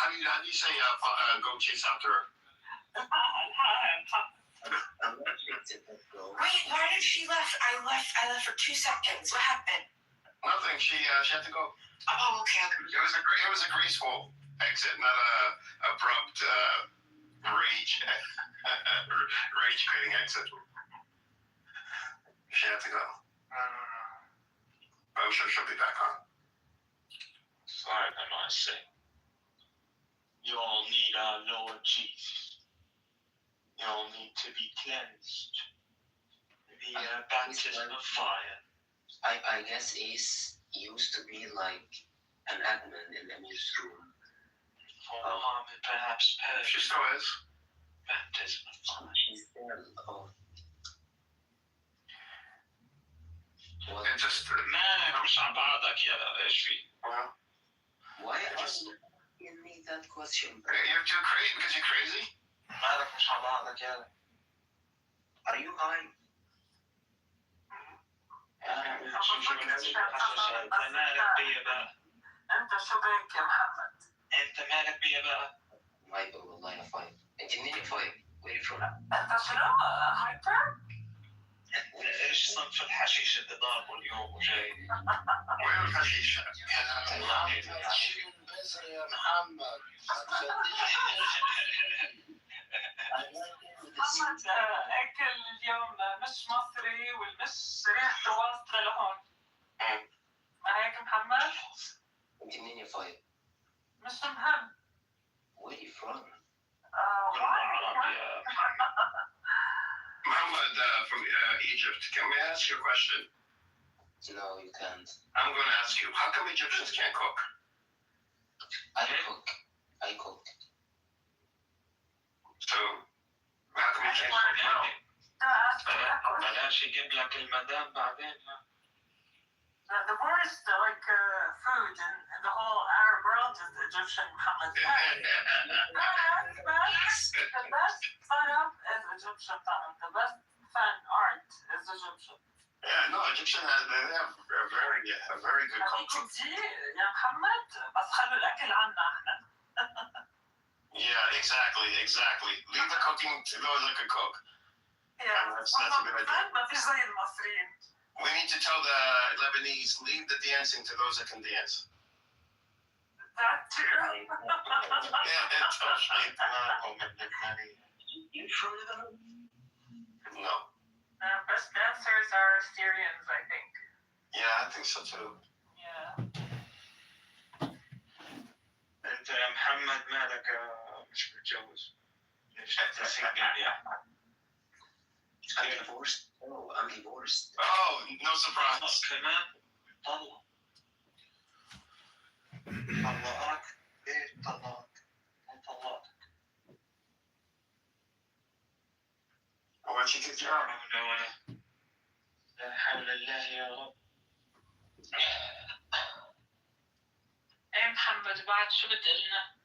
How do you say go chase after her? Wait, why did she left? I left for 2 seconds. What happened? Nothing. She had to go. Oh, okay. It was a graceful exit, not a abrupt rage quitting exit. She had to go. I'm sure she'll be back on. Sorry, I must say. You all need our Lord Jesus. You all need to be cleansed. The baptism of fire. I guess Ace used to be like an admin in Amir's room. For Muhammad, perhaps She Persian still is. baptism of fire. She's there. Oh. What? It just. ما مش عم بعضك يا ايش في؟ Why are you asking me that question? You're too crazy because you're crazy? مالك مش عم بعضك يا Are you high? انت مالك بيا بقى؟ انت شو بك يا محمد؟ انت مالك بيا بقى؟ ما والله يا فايد. انت منين يا فايد؟ Where you from? انت شنو؟ هايبر؟ ايش صنف الحشيش اللي ضاربه اليوم وجاي؟ وين الحشيش؟ يا محمد. محمد اكل اليوم مش مصري والمش ريحته واصله لهون. ما هيك Egypt. Can we ask you a question? No, you can't. I'm going to ask you, how come Egyptians can't cook? I cook. So, how come you can't cook now? بلاش يجيب لك المدام بعدين. The worst food in the whole Arab world is the Egyptian Muhammad. The best fun up is Egyptian fun. The best fun art is Egyptian. Yeah, no, Egyptian they have a very good culture. يا محمد بس خلوا الأكل عنا احنا. Yeah, exactly. Leave the cooking to those that can cook. Yeah, that's a good idea. ما فيش زي المصريين. We need to tell the Lebanese, leave the dancing to those that can dance. That too. No. Best dancers are Syrians, I think. Yeah, I think so too. Yeah. انت يا محمد مالك مش متجوز؟ ليش انت سنجل يعني؟ I'm divorced. Oh, I'm divorced. Oh, no surprise. كمان طلق. طلقك؟ ايه طلقك؟ طلقك. Where'd she get your arm? لا حول الله يا رب. ايه محمد بعد شو بتقلنا؟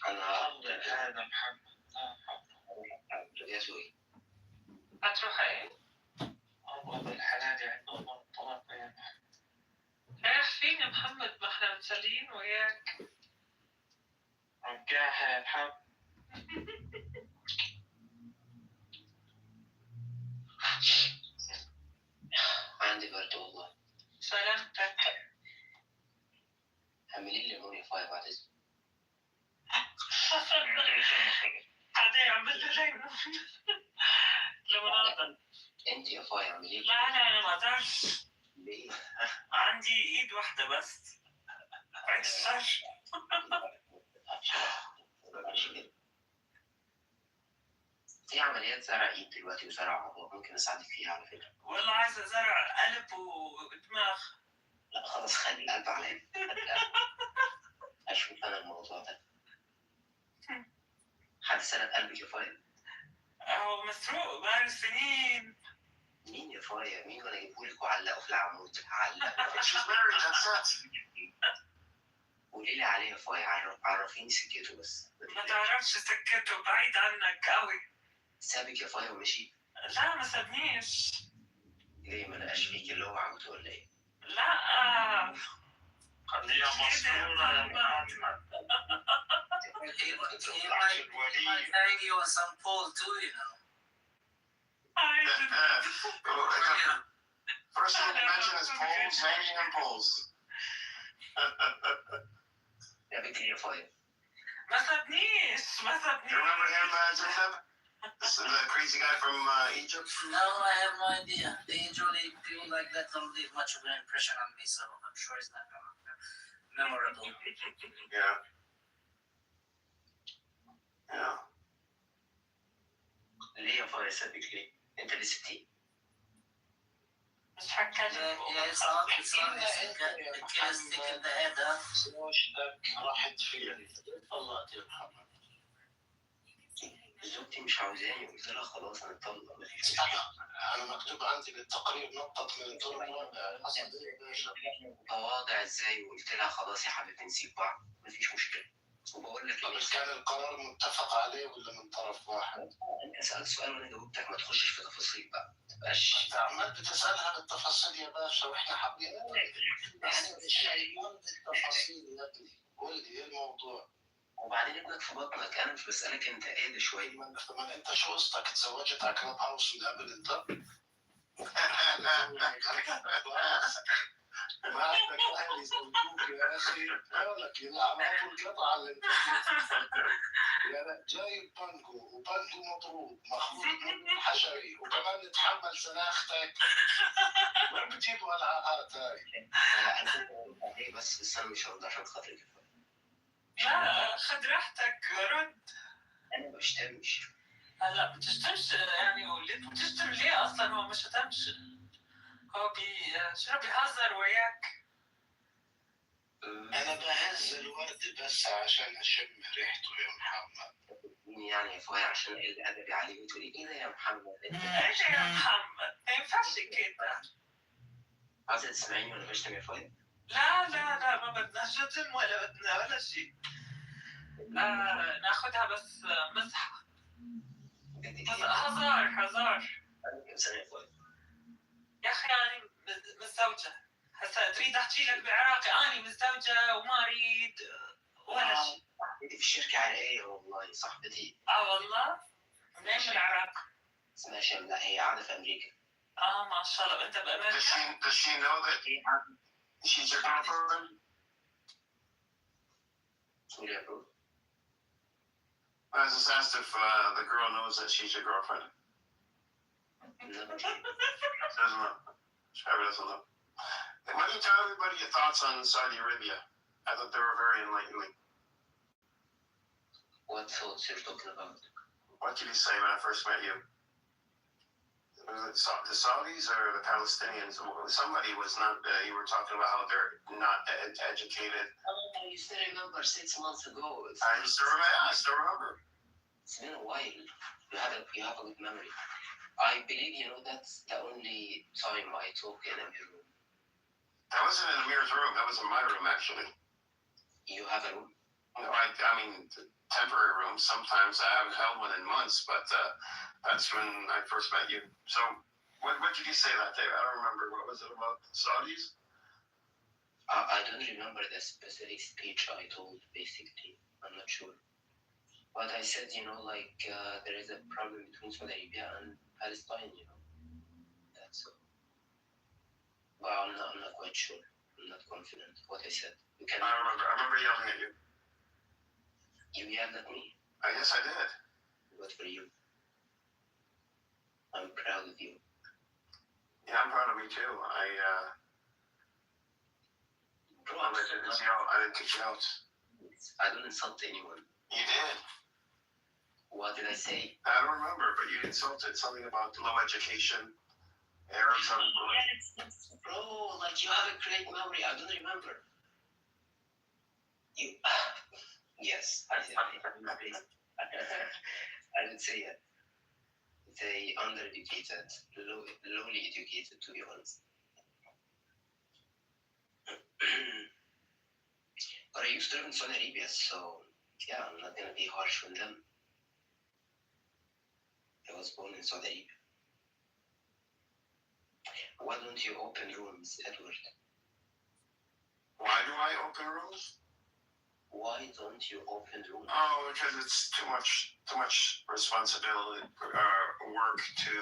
أنا هذا محمد. يا زوي. هتروح ايه؟ الله بالحلال عندنا طلاق يا محمد. رايح فين يا محمد؟ ما احنا متسليين وياك. رجعها يا محمد. عندي برد والله. سلامتك. اعملي لي ليمون يا فاي بعد إذنك. حدا يعمل لي ليمون. ليمونادة. انت يا فاي اعملي لي. لا انا ما اقدرش. ليه؟ عندي ايد واحدة بس. بعد الشر. في عمليات زرع ايد دلوقتي وزرع عضلات ممكن اساعدك فيها على فكره. والله عايزة زرع قلب ودماغ. لا خلاص خلي القلب عليا. اشوف انا الموضوع ده. حد سرق قلبك يا فاي؟ هو مسروق بقاله سنين. مين يا فاي؟ مين؟ وانا اجيبهولك واعلقه في العمود. هعلقه. She's married, that's it. قولي لي عليه يا فاي. عرفيني سكته بس. ما تعرفش سكته بعيد عنك قوي. سابك يا فاي ومشي؟ لا ما سابنيش. ليه ما لقاش فيك اللي هو عملته ولا ايه؟ لا. قضية مسرورة يا محمد. He might hang you on some pole too, you know. First thing you mention is poles, hanging on poles. يا بنتي يا فاي. ما سابنيش. You remember him, Zainab? The crazy guy from Egypt? No, I have no idea. They usually people like that don't leave much of an impression on me, so I'm sure it's not memorable. Yeah. Yeah. ليه يا فاي سابك ليه؟ انت اللي سبتيه. مش هتكلم. It's obvious. The kid is sick in the head, huh? راحت فيني. الله يرحمها. زوجتي مش عاوزاني قلت لها خلاص هنطلق مفيش مشكلة. أنا مكتوب عندي بالتقرير نطت من التربة حصل إيه باشا؟ تواضع ازاي وقلت لها خلاص يا حبيبي نسيب بعض مفيش مشكلة. وبقول لك طب كان القرار متفق عليه ولا من طرف واحد؟ انت سألت سؤال وانا جاوبتك ما تخشش في تفاصيل بقى. متبقاش أنت عمال بتسألها بالتفاصيل يا باشا وإحنا حابين التفاصيل يا ابني. قول لي إيه الموضوع؟ وبعدين ابنك في بطنك انا مش بسألك انت ايه شوية. ما انت شو قصتك اتزوجت على كلاب هاوس من قبل انت؟ ما عندك اهل يزوجوك يا اخي. مالك يلعبوا القطعه اللي انت يا جايب بانجو وبانجو مضروب مخلوط حشري وكمان نتحمل سلاختك. وين بتجيبوا العاهات هاي؟ ايه بس انا مش هرد عشان خاطرك. لا خد راحتك رد. انا ما بشتمش. هلا بتشتمش يعني وليت بتشتم ليه اصلا؟ هو ما شتمش، هو شنو بيهزر وياك. انا بهز الورد بس عشان اشم ريحته يا محمد. يعني يا فؤاد عشان الادبي عليه وتقولي ايه ده يا محمد؟ ايش يا محمد؟ ما ينفعش كده. عايزة تسمعيني وانا بشتم يا فؤاد؟ لا ما بدنا شتم ولا بدنا ولا شيء. ناخدها بس مزحة. هزار. كم سنة يا فؤاد؟ يا اخي انا متزوجة. هسا تريد احكي لك بالعراقي؟ اني متزوجة وما اريد ولا شيء. صاحبتي في الشركة عراقية والله، صاحبتي. والله؟ منين من العراق؟ اسمها شملة، هي قاعدة في أمريكا. ما شاء الله. انت بأمريكا؟ Does she know that she's your girlfriend? قول يا برو. I was just asked if the girl knows that she's your girlfriend. Doesn't know. She probably doesn't know. Why don't you tell everybody your thoughts on Saudi Arabia? I thought they were very enlightening. What thoughts you're talking about? What did he say when I first met you? Was it the Saudis or the Palestinians? Somebody was not. You were talking about how they're not educated. Oh, you still remember 6 months ago? I still remember. It's been a while. You have a good memory. I believe that's the only time I talk in a room. That wasn't in Amir's room. That was in my room, actually. You have a room? No, I mean, temporary rooms. Sometimes I haven't held one in months, but that's when I first met you. So, what did you say that day? I don't remember. What was it about the Saudis? I don't remember the specific speech I told, basically. I'm not sure. But I said, there is a problem between Saudi Arabia and Palestine, That's all. But I'm not quite sure. I'm not confident what I said. I remember yelling at you. You yelled at me? Yes, I did. Good for you. I'm proud of you. Yeah, I'm proud of me too. I didn't kick you out. I don't insult anyone. You did. What did I say? I don't remember, but you insulted something about low education. Arabs on Bro, you have a great memory. I don't remember. You. Yes, I didn't say it. They undereducated, lowly educated, to be honest. But I used to live in Saudi Arabia, so yeah, I'm not gonna be harsh on them. I was born in Saudi Arabia. Why don't you open rooms, Edward? Why do I open rooms? Why don't you open rooms? Oh, because it's too much responsibility, work to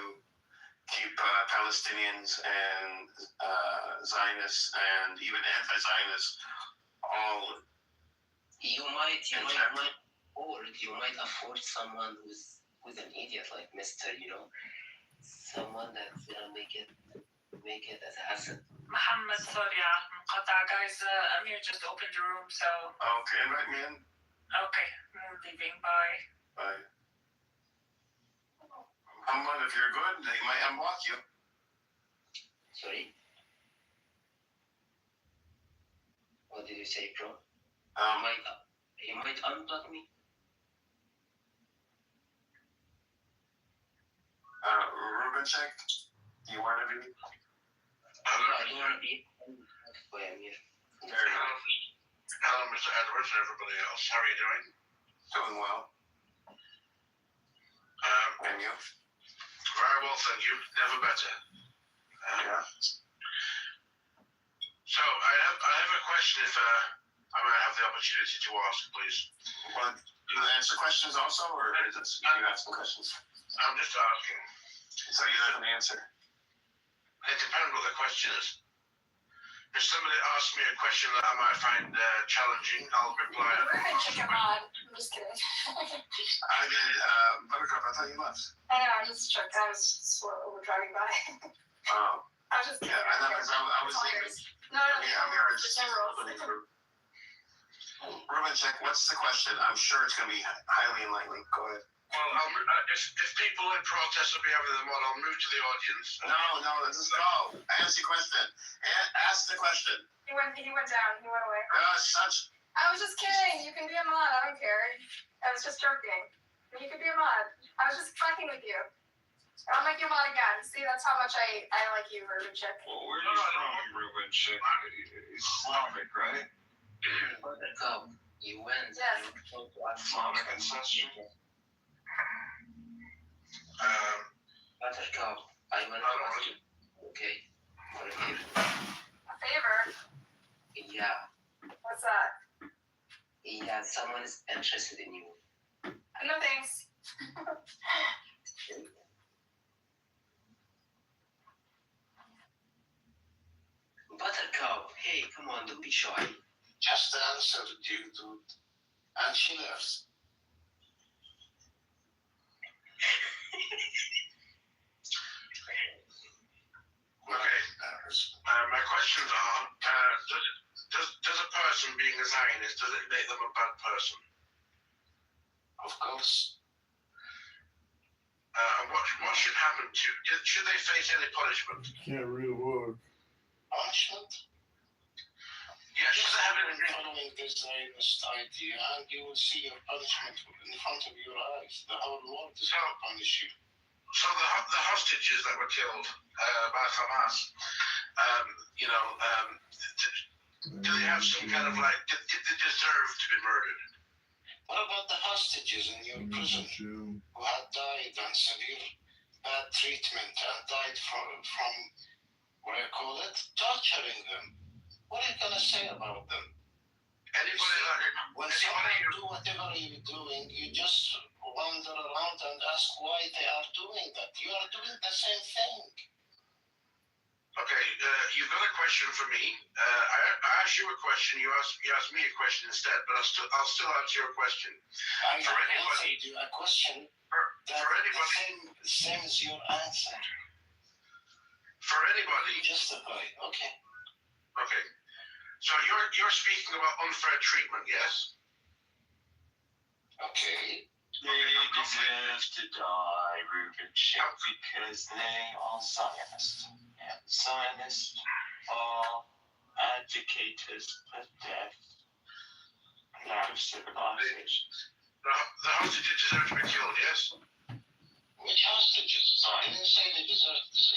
keep Palestinians and Zionists and even anti-Zionists all. You might afford someone who's an idiot like Mr. Someone that's gonna make it as a hassle. Muhammad, sorry على المقاطعة. Guys, Amir just opened the room, so. Okay, invite me in. Okay, I'm leaving. Bye. Bye. Muhammad, if you're good, they might unblock you. Sorry? What did you say, bro? He might unblock me. Ruben check. Do you want to be? I don't want to be by Amir. Hello, Mr. Edwards and everybody else. How are you doing? Doing well. And you? Very well, thank you. Never better. Yeah. So I have a question. If I might have the opportunity to ask, please. Want you answer questions also, or is it you ask some questions? I'm just asking. So you have an answer. It depends what the question is. If somebody asks me a question that I might find challenging, I'll reply. I'm just kidding. I did. Buttercup, I thought you left. I know, I just checked. I was slow driving by. Oh. I was just kidding. Yeah, I know, because I was leaving. No, Yeah, I'm here. Ruben, check. What's the question? I'm sure it's going to be highly enlightening. Go ahead. Well, if people in protest will be having them on, I'll move to the audience. No, let's go. Ask the question. Ask the question. He went down. He went away. Such. I was just kidding. You can be a mod. I don't care. I was just joking. You could be a mod. I was just fucking with you. I'll make you a mod again. See, that's how much I like you, Ruben Chick. Well, where are you from, Ruben Chick? He's Slavic, right? Buttercup, you went. Yes. Slavic ancestry. Buttercup, I want to ask you. Okay. For a favor. A favor? Yeah. What's that? Yeah, someone is interested in you. No thanks. Buttercup, hey, come on, don't be shy. Just answer, dude. And she left. Okay. My questions are: does a person being a Zionist, does it make them a bad person? Of course. What should happen to? Should they face any punishment? Can't read a word. Punishment? Yeah, should they have any? Following this Zionist idea, and you will see your punishment in front of your eyes. The whole world is going to punish you. So the hostages that were killed by Hamas, do they have some kind of did they deserve to be murdered? What about the hostages in your prison who had died on severe bad treatment and died from what do you call it? Torturing them. What are you going to say about them? When someone do whatever you're doing, you just wander around and ask why they are doing that. You are doing the same thing. Okay, you've got a question for me. I asked you a question. You asked me a question instead, but I'll still answer your question. I answered you a question that the same as your answer. For anybody. Justify. Okay. Okay. So you're speaking about unfair treatment, yes? Okay. They deserve to die, Ruben Chick, because they are Zionists. And Zionists are advocators for death and out of civilization. The hostages deserve to be killed, yes? Which hostages? I didn't say they deserve this.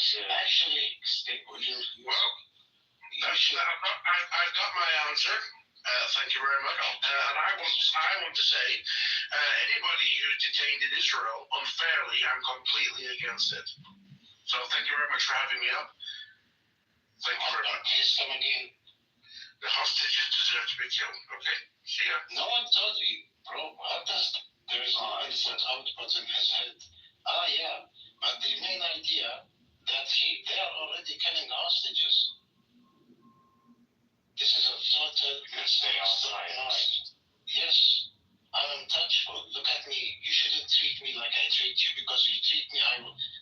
Actually, I've got my answer. Thank you very much. And I want to say, anybody who's detained in Israel unfairly, I'm completely against it. So thank you very much for having me up. Thank you very much. Please come again. The hostages deserve to be killed. Okay. See ya. No one told you, bro. How does there is no innocent output in his head? Yeah. But the main idea that they are already killing hostages. This is a total mistake. Yes, I'm untouchable. Look at me. You shouldn't treat me like I treat you, because you treat me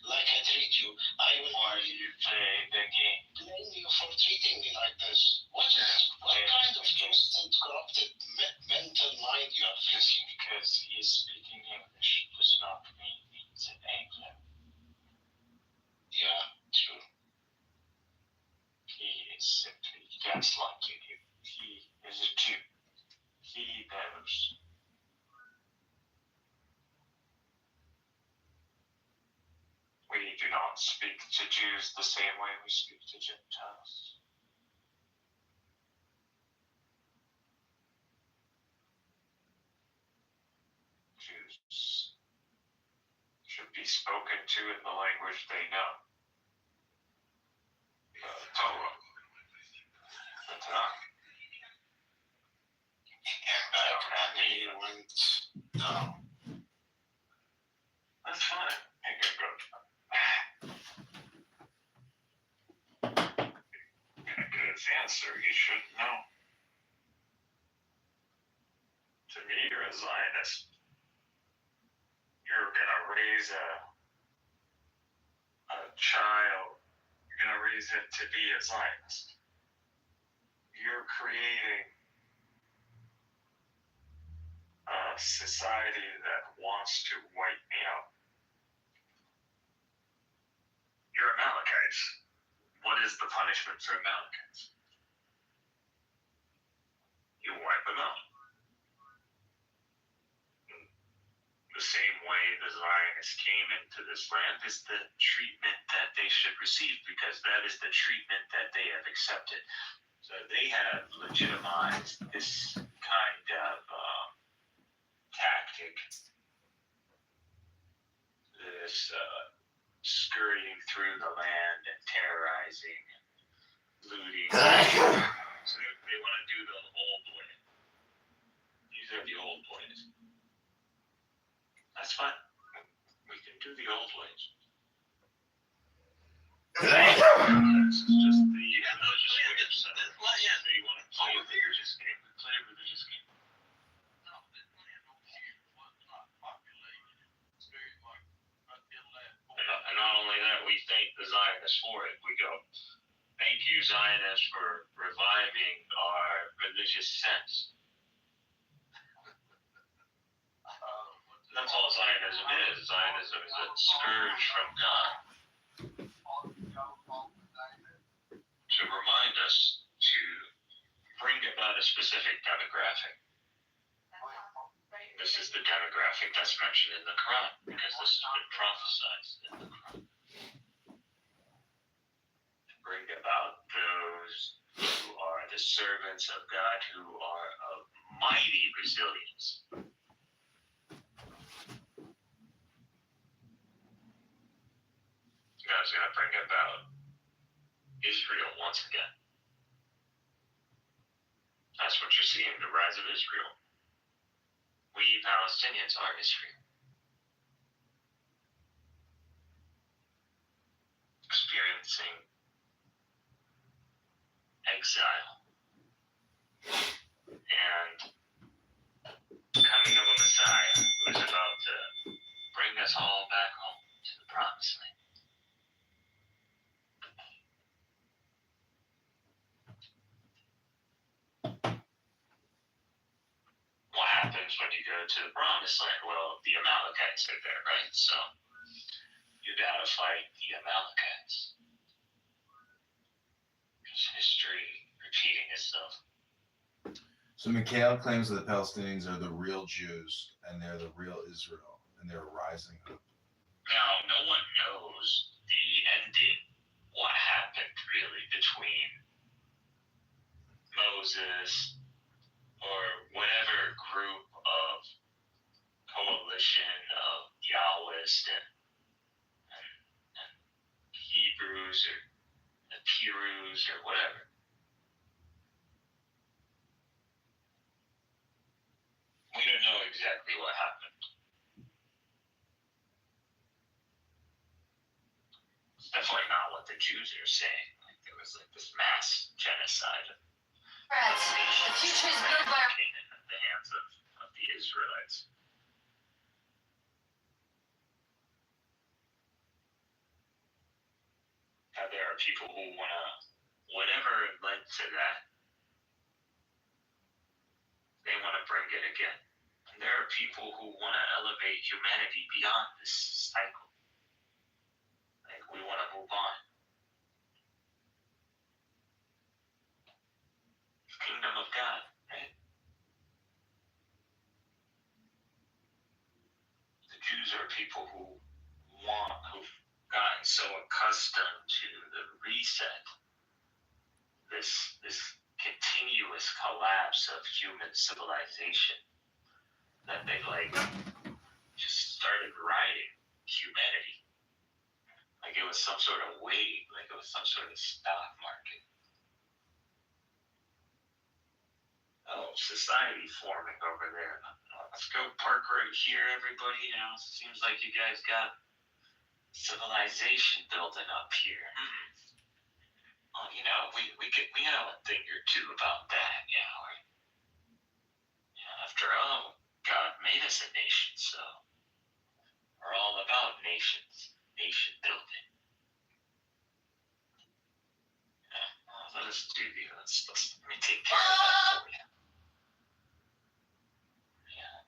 like I treat you. I will. Why do you play the game? Blame you for treating me like this. What kind of twisted, corrupted mental mind you are thinking? Because he is speaking English does not mean he's an Anglo. Yeah, true. He is simply gaslighting you. He is a Jew. He knows. We do not speak to Jews the same way we speak to Gentiles. Jews should be spoken to in the language they know. Torah. The Tanakh. And he went down. That's fine. I can go. Gonna get his answer. You should know. To me, you're a Zionist. You're gonna raise a child. You're gonna raise it to be a Zionist. You're creating a society that wants to wipe me out. You're Amalekites. What is the punishment for Amalekites? You wipe them out. The same way the Zionists came into this land is the treatment that they should receive, because that is the treatment that they have accepted. So they have legitimized this kind of tactic, this scurrying through the land and terrorizing, looting. So they want to do the old way. These are the old ways. That's fine. We can do the old ways. It's just the religious way of settling. So you want to play a religious game? Play a religious game. And not only that, we thank the Zionists for it. We go, thank you, Zionists, for reviving our religious sense. That's all Zionism is. Zionism is a scourge from God to remind us to bring about a specific demographic. This is the demographic that's mentioned in the Quran, because this has been prophesied in the Quran. To bring about those who are the servants of God, who are of mighty resilience. God's going to bring about Israel once again. That's what you're seeing, the rise of Israel. We Palestinians are Israel. Experiencing exile and coming of a Messiah who is about to bring us all back home to the promised land. What happens when you go to the promised land? Well, the Amalekites are there, right? So you gotta fight the Amalekites. Because history repeating itself. So Mikhail claims that the Palestinians are the real Jews and they're the real Israel and they're rising up. Now, no one knows the ending, what happened really between Moses or whatever group of coalition of Yahwists and Hebrews or the Pirus or whatever. We don't know exactly what happened. It's definitely not what the Jews are saying. Like there was like this mass genocide. The future is built by in the hands of the Israelites. Now there are people who want to, whatever led to that, they want to bring it again. And there are people who want to elevate humanity beyond this cycle. Like we want to move on. Kingdom of God, right? The Jews are people who've gotten so accustomed to the reset, this continuous collapse of human civilization, that they just started riding humanity. Like it was some sort of wave, like it was some sort of stock market. Oh, society forming over there. Let's go park right here, everybody. You know, it seems like you guys got civilization building up here. Well, you know, we know a thing or two about that, you know. After all, God made us a nation, so we're all about nation building. Let us do the, let me take care of that for you. Yeah.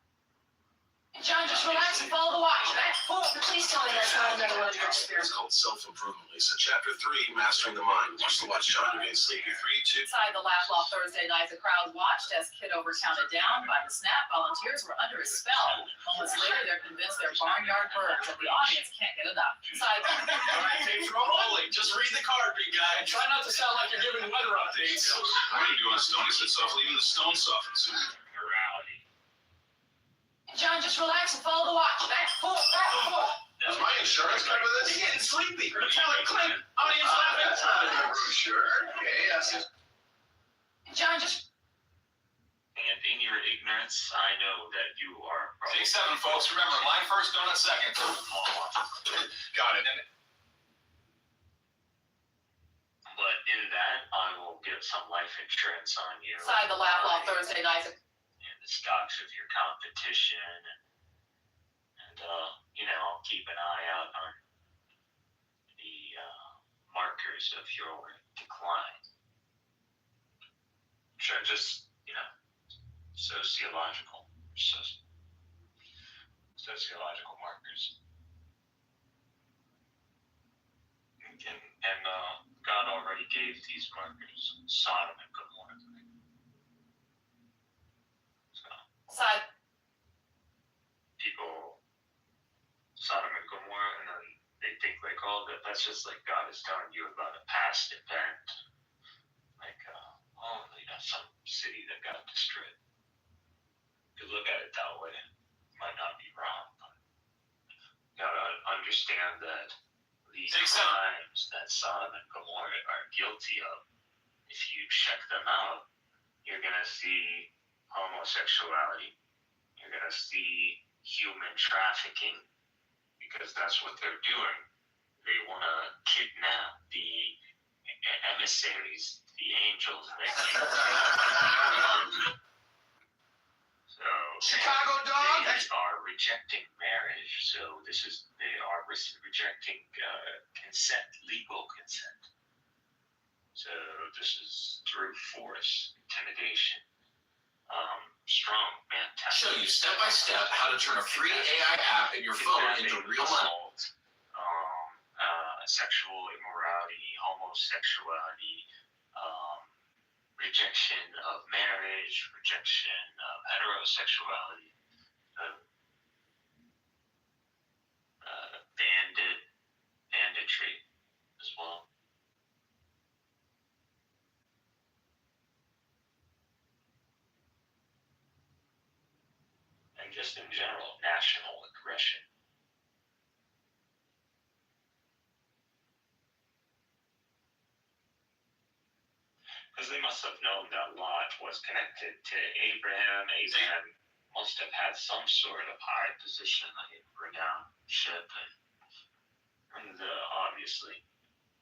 experience called Self-Improvement, Lisa. Chapter 3, Mastering the Mind. Watch John, you're getting sleepy. 3, 2. Inside the laugh off Thursday night, the crowd watched as Kitover counted down. By the snap, volunteers were under his spell. Moments later, they're convinced they're barnyard birds, and the audience can't get enough. Inside. All right, tapes rolling. Just read the card, big guy. And try not to sound like you're giving weather updates. What are you doing, Stone? He said softly. Even the stone softens. Morality. John, just relax and follow the watch. Back, forth, back, forth. Does my insurance cover this? You're getting sleepy. Lieutenant Clinton. Audience laughing. Sure. Okay, that's just. John, just. And in your ignorance, I know that you are. Take 7, folks. Remember, line first, donut second. Got it. But in that, I will get some life insurance on you. Inside the laugh off Thursday night. And the stocks of your competition. And I'll keep an eye out on the markers of your decline. Which are just, sociological markers. And God already gave these markers Sodom and Gomorrah. So Inside. people Sodom and Gomorrah, and then they think like, oh, that's just like God is telling you about a past event, like some city that got destroyed. If you look at it that way, it might not be wrong, but you gotta understand that these crimes that Sodom and Gomorrah are guilty of, if you check them out, you're gonna see homosexuality, you're gonna see human trafficking, because that's what they're doing. They want to kidnap the emissaries, the angels that came. So Chicago dog. They are rejecting marriage. So they are rejecting consent, legal consent. So this is through force, intimidation, strong mentality. Show you step by step how to turn a free AI app in your phone into real money. Sexual immorality, homosexuality, rejection of marriage, rejection of heterosexuality, banditry as well. And just in general, national aggression. Because they must have known that Lot was connected to Abraham. Abraham must have had some sort of high position, like renowned ship, and obviously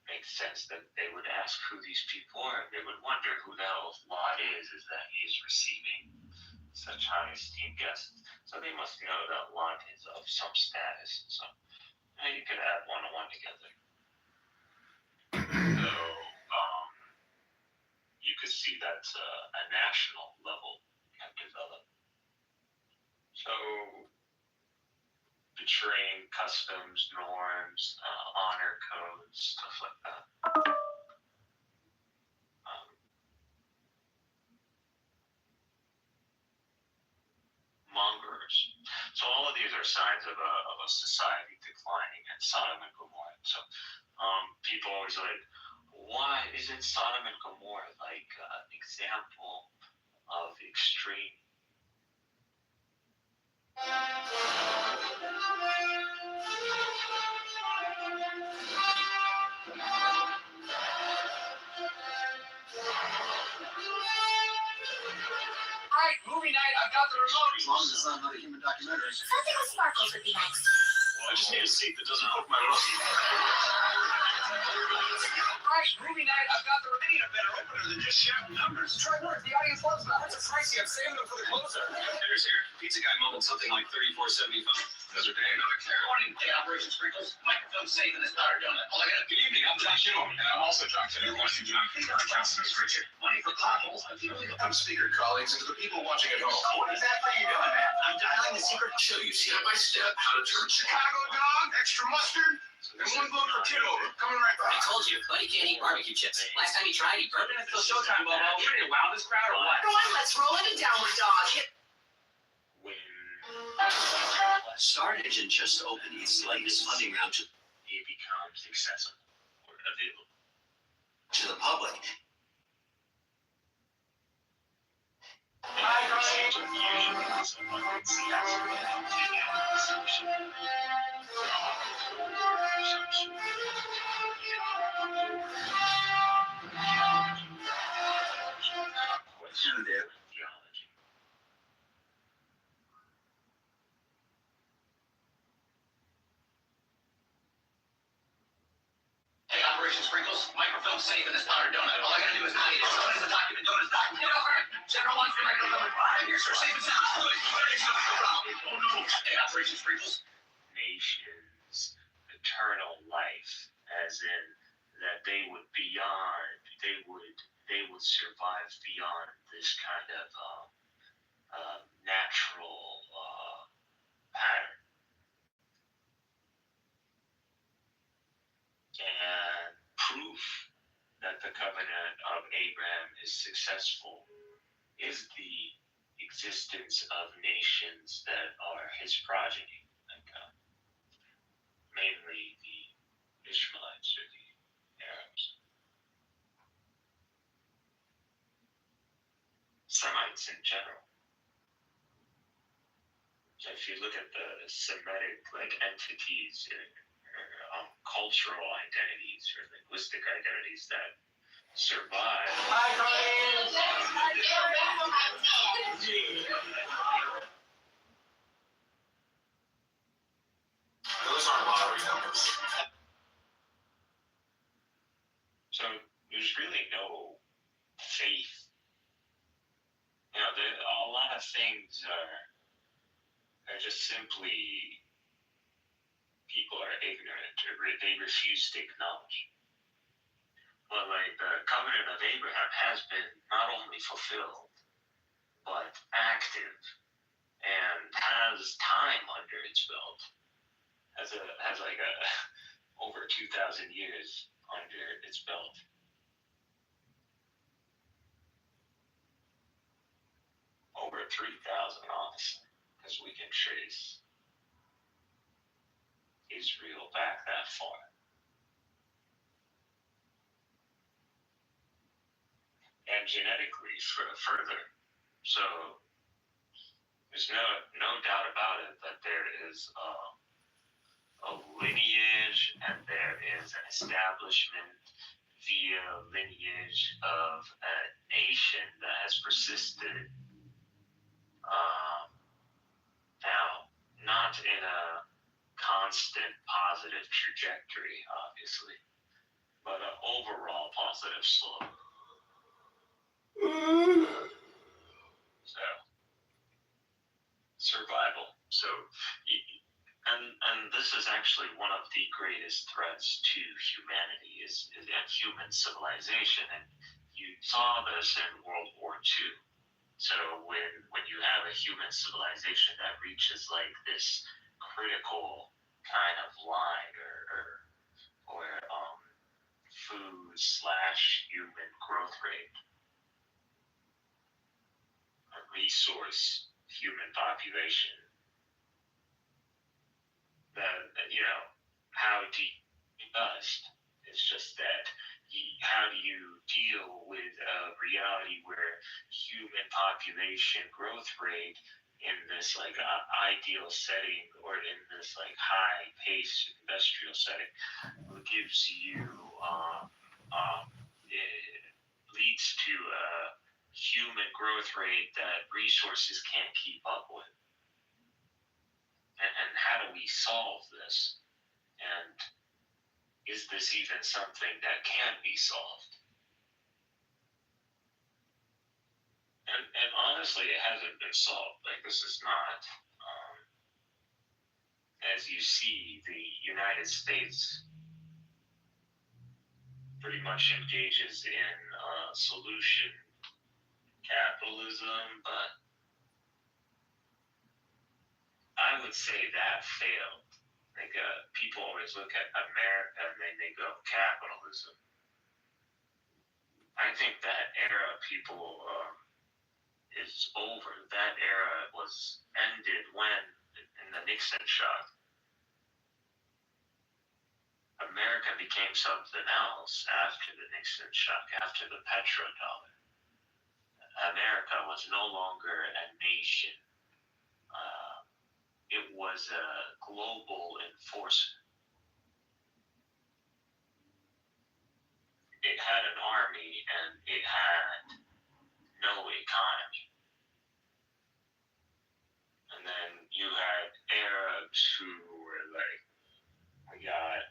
makes sense that they would ask who these people are. They would wonder who the hell Lot is that he's receiving such high esteemed guests. So they must know that Lot is of some status. So you could add 1 and 1 together. So you could see that a national level can develop. So betraying customs, norms, honor codes, stuff like that. Mongers. So all of these are signs of a society declining at Sodom and Gomorrah. So people always like, why isn't Sodom and Gomorrah like an example of extreme? Alright, movie night, I've got the remote. As long as it's not another human documentary. Something with sparkles would be nice. I just need a seat that doesn't hook my rope. Alright, movie night, I've got the remaining better opener than just shouting numbers. Try work, the audience loves that. That's pricey, I'm saving them for the closer. Dinner's here. Pizza guy mumbled something like $34.75. Desert Day, another care. Morning, Operation Sprinkles. Microphone safe in this powder donut. All I got. Good evening. I'm John Kitover, and I'm also John Kitover. John Kitover. Richard, money for potholes. I'm feeling From speaker colleagues and to the people watching at home. What exactly are you doing, man? I'm dialing the secret. Show you step by step how to turn Chicago dog, extra mustard, and one vote for Kitover. Coming right I back. told you, buddy can't eat barbecue chips. Last time he tried, he burned it until showtime, Bobo. You ready to wow this crowd or what? Go on, let's roll it downward dog. Star Engine just opened its latest funding round to It becomes accessible or available. the public. Question there. Theology. Hey, Operation Sprinkles, microphone safe in this powder donut. All I gotta do is hide it. Donut is a document. Donut is a document. Get over it. General wants the microphone. You're sure safe and sound. Good. Oh no. Hey, Operation Sprinkles. Nations, eternal life, as in that they would survive beyond this kind of natural pattern. And proof that the covenant of Abraham is successful is the existence of nations that are his progeny, like mainly the Ishmaelites or the Arabs. Semites in general. So if you look at the Semitic entities or cultural identities or linguistic identities that survive. Those aren't lottery numbers. So there's really no faith. A lot of things are just simply people are ignorant or they refuse to acknowledge. But the covenant of Abraham has been not only fulfilled, but active and has time under its belt. Has over 2,000 years under its belt. Over 3,000, honestly, because we can trace Israel back that far. And genetically further. So there's no doubt about it that there is a lineage and there is an establishment via lineage of a nation that has persisted. Now, not in a constant positive trajectory, obviously, but an overall positive slope. So, survival. So, and this is actually one of the greatest threats to humanity and human civilization. And you saw this in World War II. So when you have a human civilization that reaches this critical kind of line or food/human growth rate, a resource human population, then how do you bust? It's just that how do you deal with a reality where human population growth rate in this ideal setting or in this high paced industrial setting gives you it leads to a human growth rate that resources can't keep up with. And how do we solve this? And is this even something that can be solved? And honestly, it hasn't been solved. This is not as you see, the United States pretty much engages in solution capitalism, but I would say that failed. Like people always look at America and then they go capitalism. I think that era, people, is over. That era was ended when, in the Nixon shock, America became something else after the Nixon shock, after the petrodollar. America was no longer a nation. It was a global enforcer. It had an army and it had no economy. And then you had Arabs who were like, we got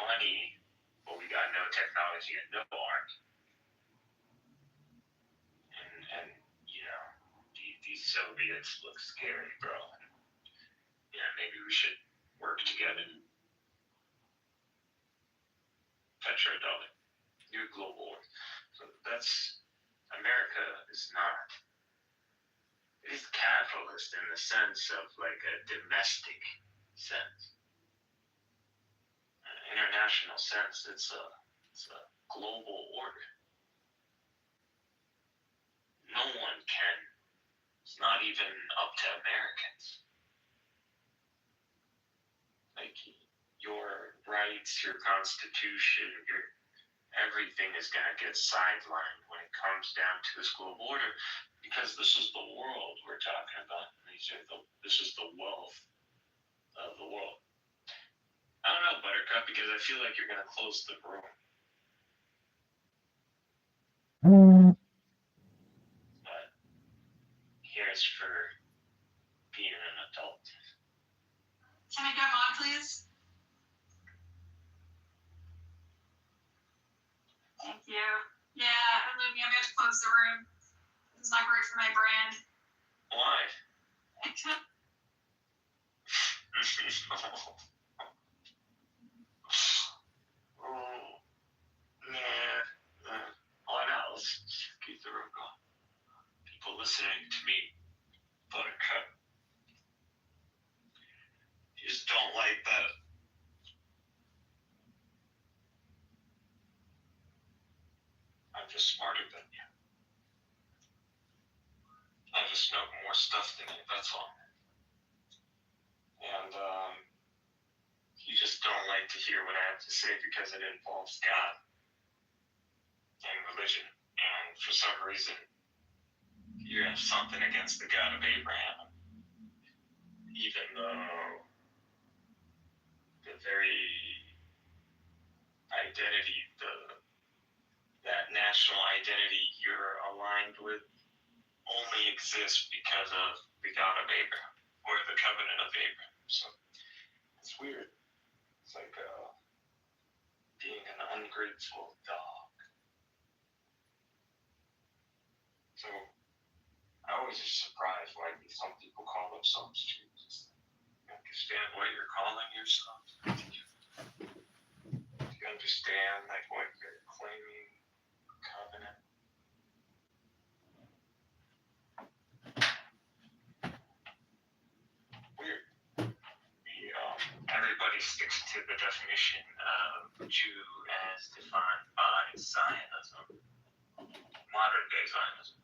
money, but we got no technology and no army. And you know, these Soviets look scary, bro. Yeah, maybe we should work together. Petrodollar, new global order. So that's, America is not, it is capitalist in the sense of like a domestic sense. International sense, it's a global order. No one can, it's not even up to Americans. Like your rights, your constitution, your everything is gonna get sidelined when it comes down to this global order, because this is the world we're talking about. This is the wealth of the world. I don't know, Buttercup, because I feel like you're gonna close the room. But here's for being an adult. Can I come on, please? Thank you. Yeah, I'm going to close the room. This is not great for my brand. Why? Why not? Let's keep the room going. People listening to me, Buttercup. You just don't like that. I'm just smarter than you. I just know more stuff than you, that's all. And you just don't like to hear what I have to say because it involves God and religion. And for some reason, you have something against the God of Abraham. Even though the very identity, that national identity you're aligned with only exists because of the God of Abraham, or the covenant of Abraham. So it's weird. It's like being an ungrateful dog. So I always just surprised why some people call themselves Jesus. You understand what you're calling yourself? Do you understand like what you're claiming? Covenant? Weird. Everybody sticks to the definition of Jew as defined by Zionism, modern day Zionism.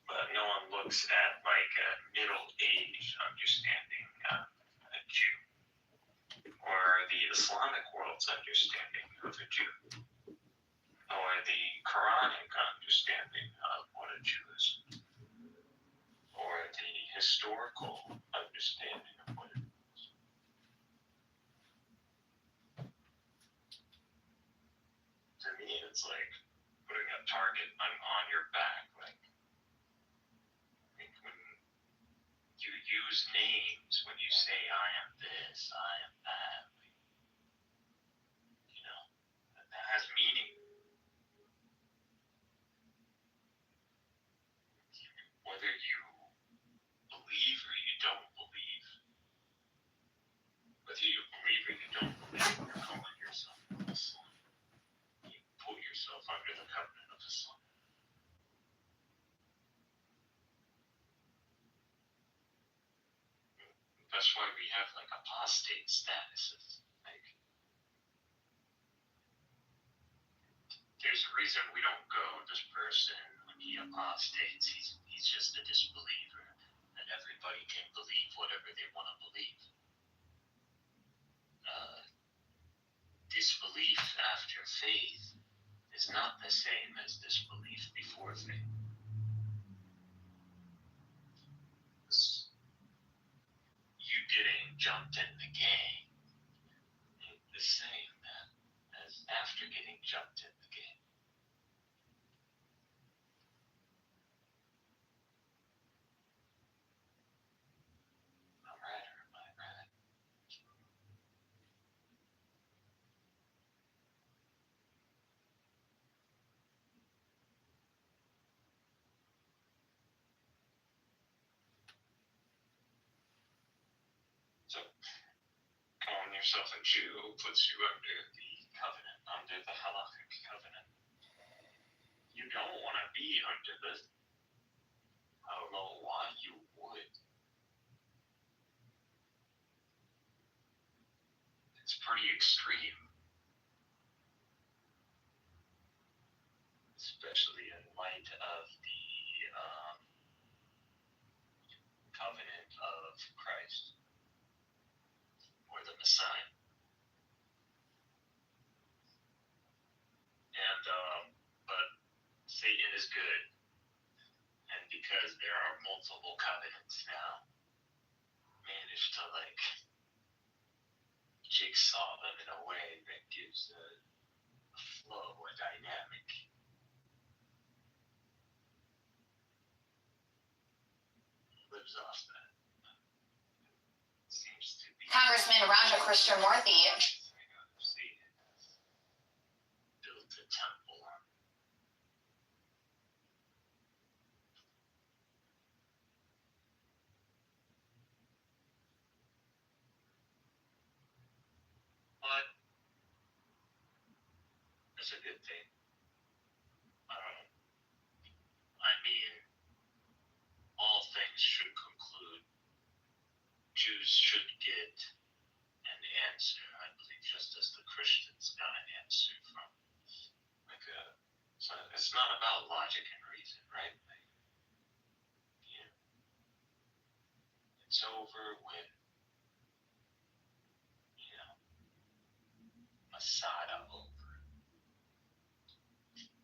But no one looks at like a middle age understanding of a Jew, or the Islamic world's understanding of a Jew, or the Quranic understanding of what a Jew is, or the historical understanding of what it is. To me, it's like putting a target on your back. Like when you use names, when you say, I am this, I am that, you know, that has meaning. Whether you believe or you don't believe. That's why we have like apostate statuses. Like, there's a reason we don't go, this person, when he apostates, he's just a disbeliever, and everybody can believe whatever they want to believe. Disbelief after faith is not the same as disbelief before faith. You getting jumped in the game ain't the same as after getting jumped in the game. Am I right or am I right? So, calling yourself a Jew puts you under the covenant, under the halakhic covenant. You don't want to be under this. I don't know why you would. It's pretty extreme, especially in light of the covenant of Christ or the Messiah. And but Satan is good, and because there are multiple covenants now, managed to like jigsaw them in a way that gives a flow, a dynamic. Lives off that. Seems to be Congressman Raja Krishnamurthy. Satan has built a temple. But it's a good thing. I mean, all things should conclude. Jews should get an answer, I believe, just as the Christians got an answer from like a. So it's not about logic and reason, right? Like, you know, it's over when Masada over.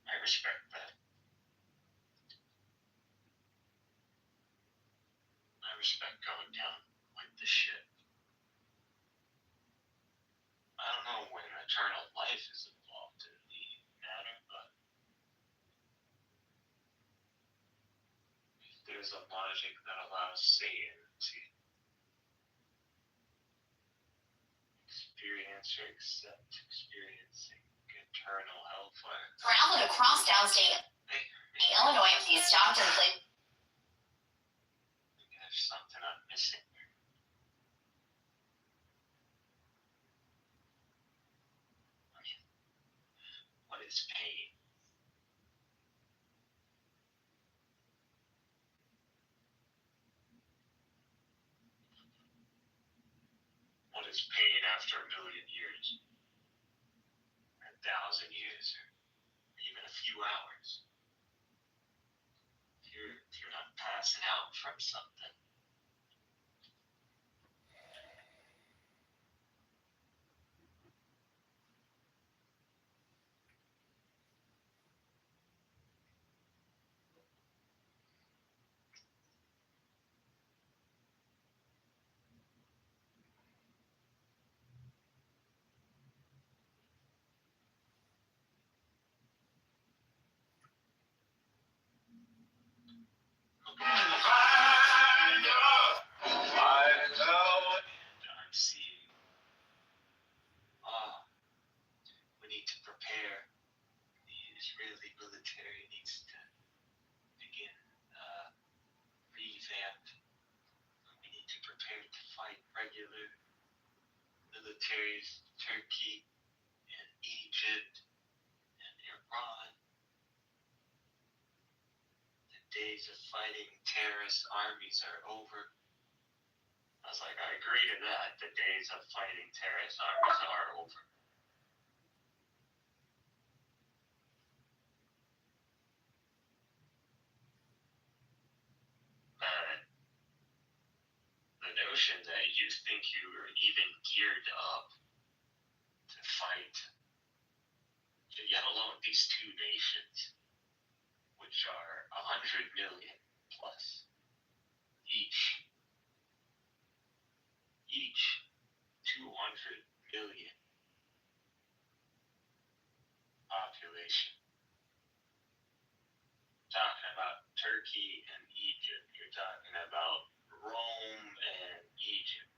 I respect that. I respect going down with the ship. I don't know when eternal life is involved in the matter, but if there's a logic that allows Satan to experience or accept experiencing eternal hellfire. Traveled across downstate Illinois, he stopped and played. There's something I'm missing. I mean, what is pain? What is pain after a million years? Or 1,000 years? Or even a few hours? If you're not passing out from something. I'm seeing, we need to prepare. The Israeli military needs to begin revamp. We need to prepare to fight regular militaries, Turkey and Egypt and Iran. The days of fighting terrorist armies are over. was like, I agree to that. The days of fighting terrorist armies are over. The notion that you think you are even geared up to fight, yet alone these two nations, which are 100 million plus each 200 million population. Talking about Turkey and Egypt, you're talking about Rome and Egypt.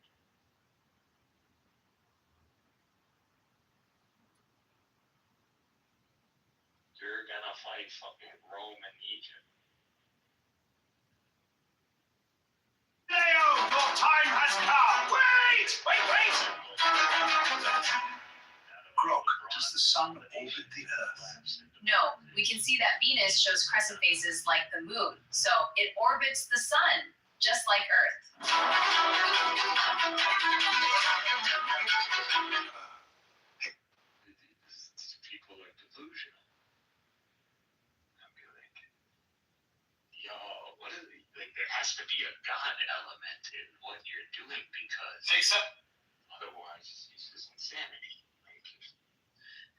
You're gonna fight fucking Rome and Egypt. Leo, your time has come! Wait! Grok, does the sun orbit the Earth? No, we can see that Venus shows crescent phases like the moon, so it orbits the sun, just like Earth. These people are delusional. I'd be like, yo, what is it? Like, there has to be a God element in what you're doing because otherwise it's just insanity. Like,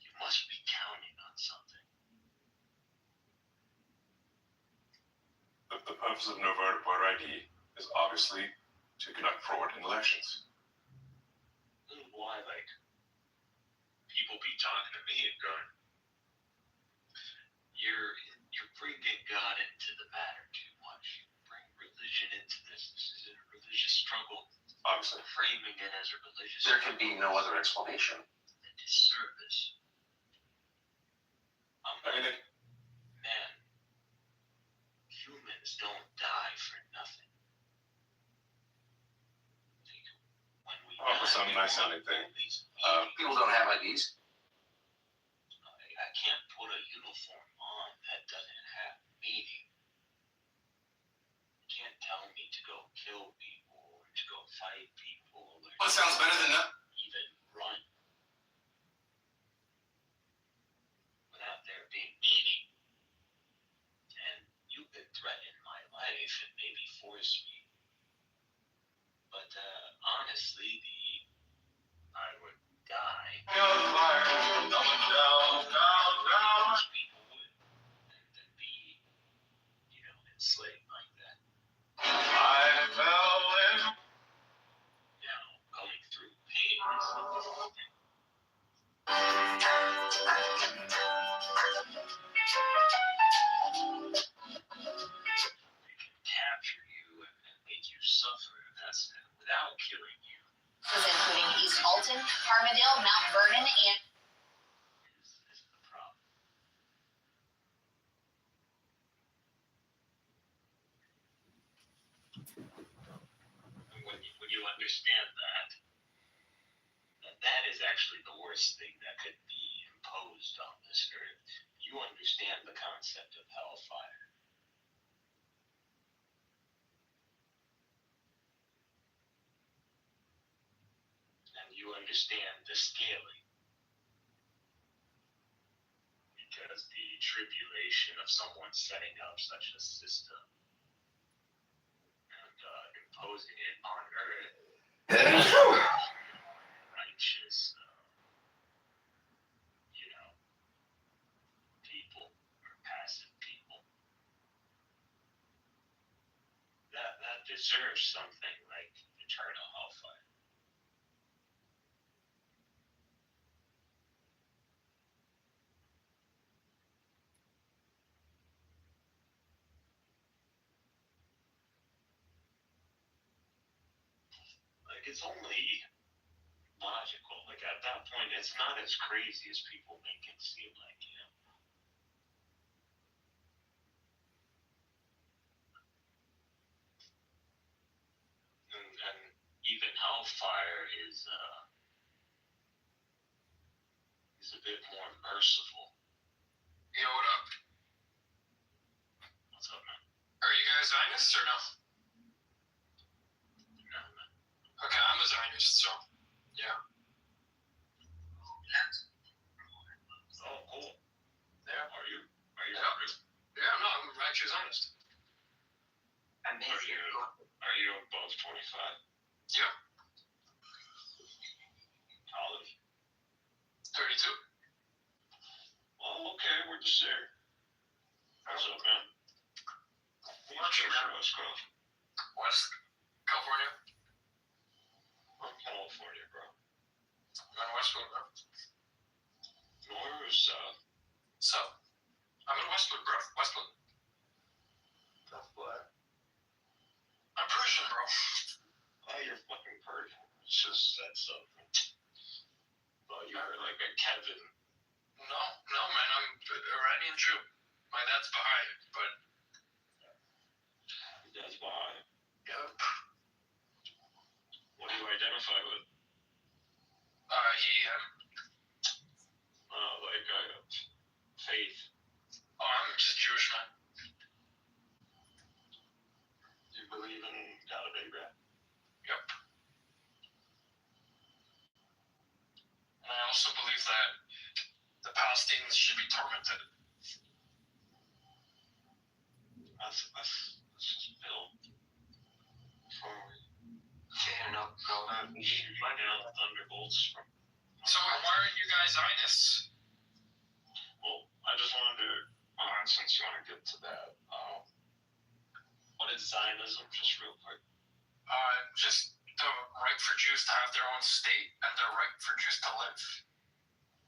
you must be counting on something. The purpose of November ID is obviously to conduct fraud in elections. This is why, like, people be talking to me and going, you're bringing God into the matter too much. You bring religion into this. This is a religious struggle. Obviously. Framing it as a religious There can be no other explanation. a disservice. Man, humans don't die for nothing. When we For some nice sounding thing. People don't have IDs. I can't put a uniform on that doesn't have meaning. You can't tell me to go kill people or to go fight people or Well, it sounds better than that. even run without there being meaning. And you could threaten my life and maybe force me. But honestly, I would die. Most people would. And then be, enslaved like that. Now, going through pain capture you and make you suffer. That's without killing you. Including East Alton, Carmondale, Mount Vernon, and Is the problem. And when you understand that is actually the worst thing that could be imposed on this earth. You understand the concept of hellfire. And you understand the scaling. Because the tribulation of someone setting up such a system and imposing it on earth, righteous, people or passive people, that deserves something like eternal hellfire. Like, it's only logical. Like, at that point, it's not as crazy as people make it seem like, And even hellfire is a bit more merciful. Yo, what up? What's up, man? Are you guys Zionists or no? No, man. Zionist, so yeah. Oh, cool. Yeah. Are you? Yeah, no, I'm actually Zionist. Are you above 25? Yeah. College? 32. Oh, okay, we're just there. What's up, man? What's your West Coast. West California? I'm California, bro. I'm in Westwood, bro. North or south? South. I'm in Westwood, bro. Westwood. That's black. I'm Persian, bro. Oh, you're fucking Persian. It's just said something. Oh, you were like a Kevin. No, man. I'm Iranian Jew. My dad's Baha'i, but. That's why. Yep. What do you identify with? He, like faith. Oh, I'm just Jewish, man. Do you believe in God of Abraham? Yep. And I also believe that the Palestinians should be tormented. That's just Bill. Fair enough, bro. Finding out thunderbolts from. So why aren't you guys Zionists? Well, I just wanted to, since you want to get to that, what is Zionism, just real quick? Just the right for Jews to have their own state and the right for Jews to live.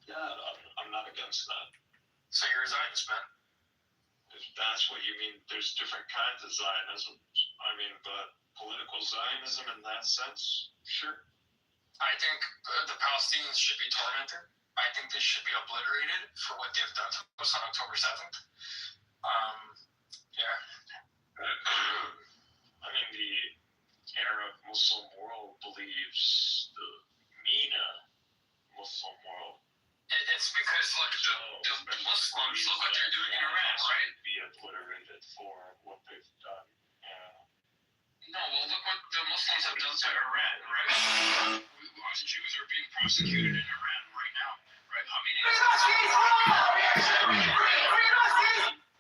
Yeah, I'm not against that. So you're a Zionist, man? If that's what you mean, there's different kinds of Zionism. I mean, but political Zionism in that sense, sure. I think the Palestinians should be tormented. I think they should be obliterated for what they've done to us on October 7th. Yeah. I mean, the Arab Muslim world believes the MENA Muslim world. It's because, look, the Muslims, look what they're doing in Iran, right? Be obliterated for what they've done. No, well, look what the Muslims have done to Iran, right? Us Jews are being prosecuted in Iran right now, right?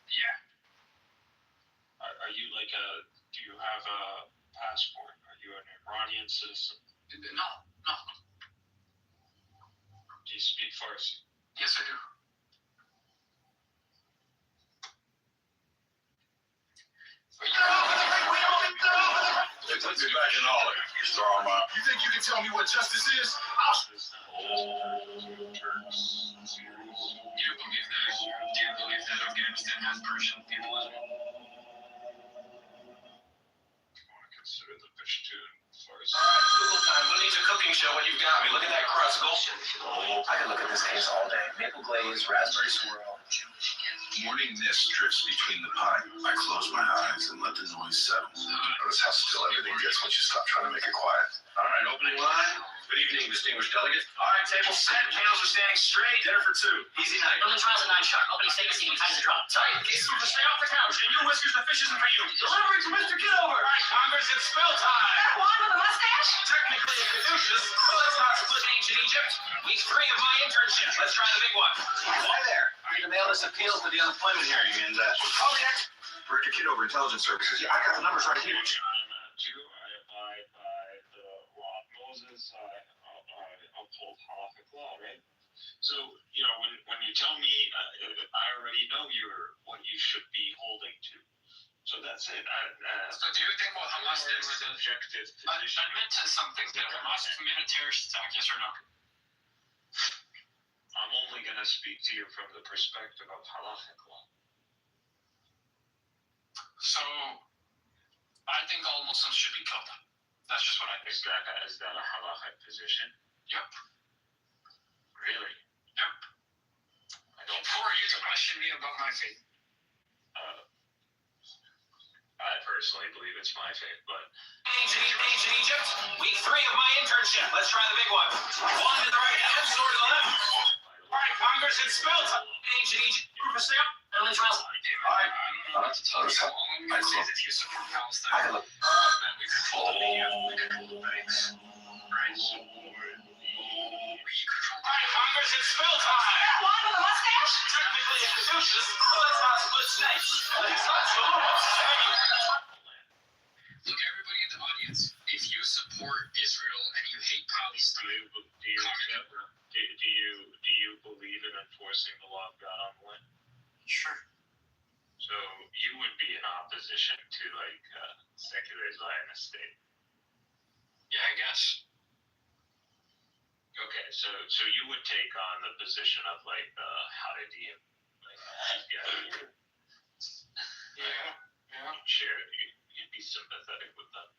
Yeah. Are you like do you have a passport? Are you an Iranian citizen? No. Do you speak Farsi? Yes, I do. Let's get back in order, Mr. Armand. You think you can tell me what justice is? Do you believe that Afghanistan has Persian people as well? I want to consider the Pashtun Farsi. Google time. Who needs a cooking show when you've got me? Look at that crust, I can look at this case all day. Maple glaze, raspberry swirl. Morning mist drifts between the pine. I close my eyes and let the noise settle. Notice how still everything gets once you stop trying to make it quiet. All right, opening line. Good evening, distinguished delegates. All right, table set. Candles are standing straight. Dinner for two. Easy night. Early trials at 9 sharp. Opening statement seeming time to drop. Tight. Cases will stay off the couch. And you, Whiskers, the fish isn't for you. Delivery to Mr. Kitover. All right, Congress, it's spell time. That one with a mustache? Technically a caduceus, but let's not split ancient Egypt. Week 3 of my internship. Let's try the big one. Hi there. I need to mail this appeal to the unemployment hearing, and I'll be next. Director Kitover, Intelligence Services. Yeah, I got the numbers right here. I'm a Jew. I abide by the law of Moses. I uphold halachic law, right? So, when you tell me, I already know what you should be holding to. So that's it. So do you think what Hamas did was objective position? Admit to something. Did Hamas commit a terrorist attack, yes or no? I'm only going to speak to you from the perspective of halachic law. So, I think all Muslims should be killed. That's just what I think. Is that a halachic position? Yep. Really? Yep. Who are you to question me about my faith? I personally believe it's my faith, but... Ancient Egypt, week 3 of my internship. Let's try the big one. One to the right hand, sword to the left. All right, Congress, it's spell time. Ancient Egypt, proof of sale. Early trials. All right. I'm not to tell you. All I'm going to say is if you support Palestine, man, we could fold the banks. rights. Alright, Congress, it's spill time! That one with a mustache? Technically a caduceus, but let's not split snakes. It's not Columbus. Look, everybody in the audience, if you support Israel and you hate Palestine, Do you believe in enforcing the law of God on the land? sure. So you would be in opposition to like secular Zionist state. Yeah, I guess. Okay, so you would take on the position of like Haredi, like Yeah. Sure, you'd be sympathetic with them.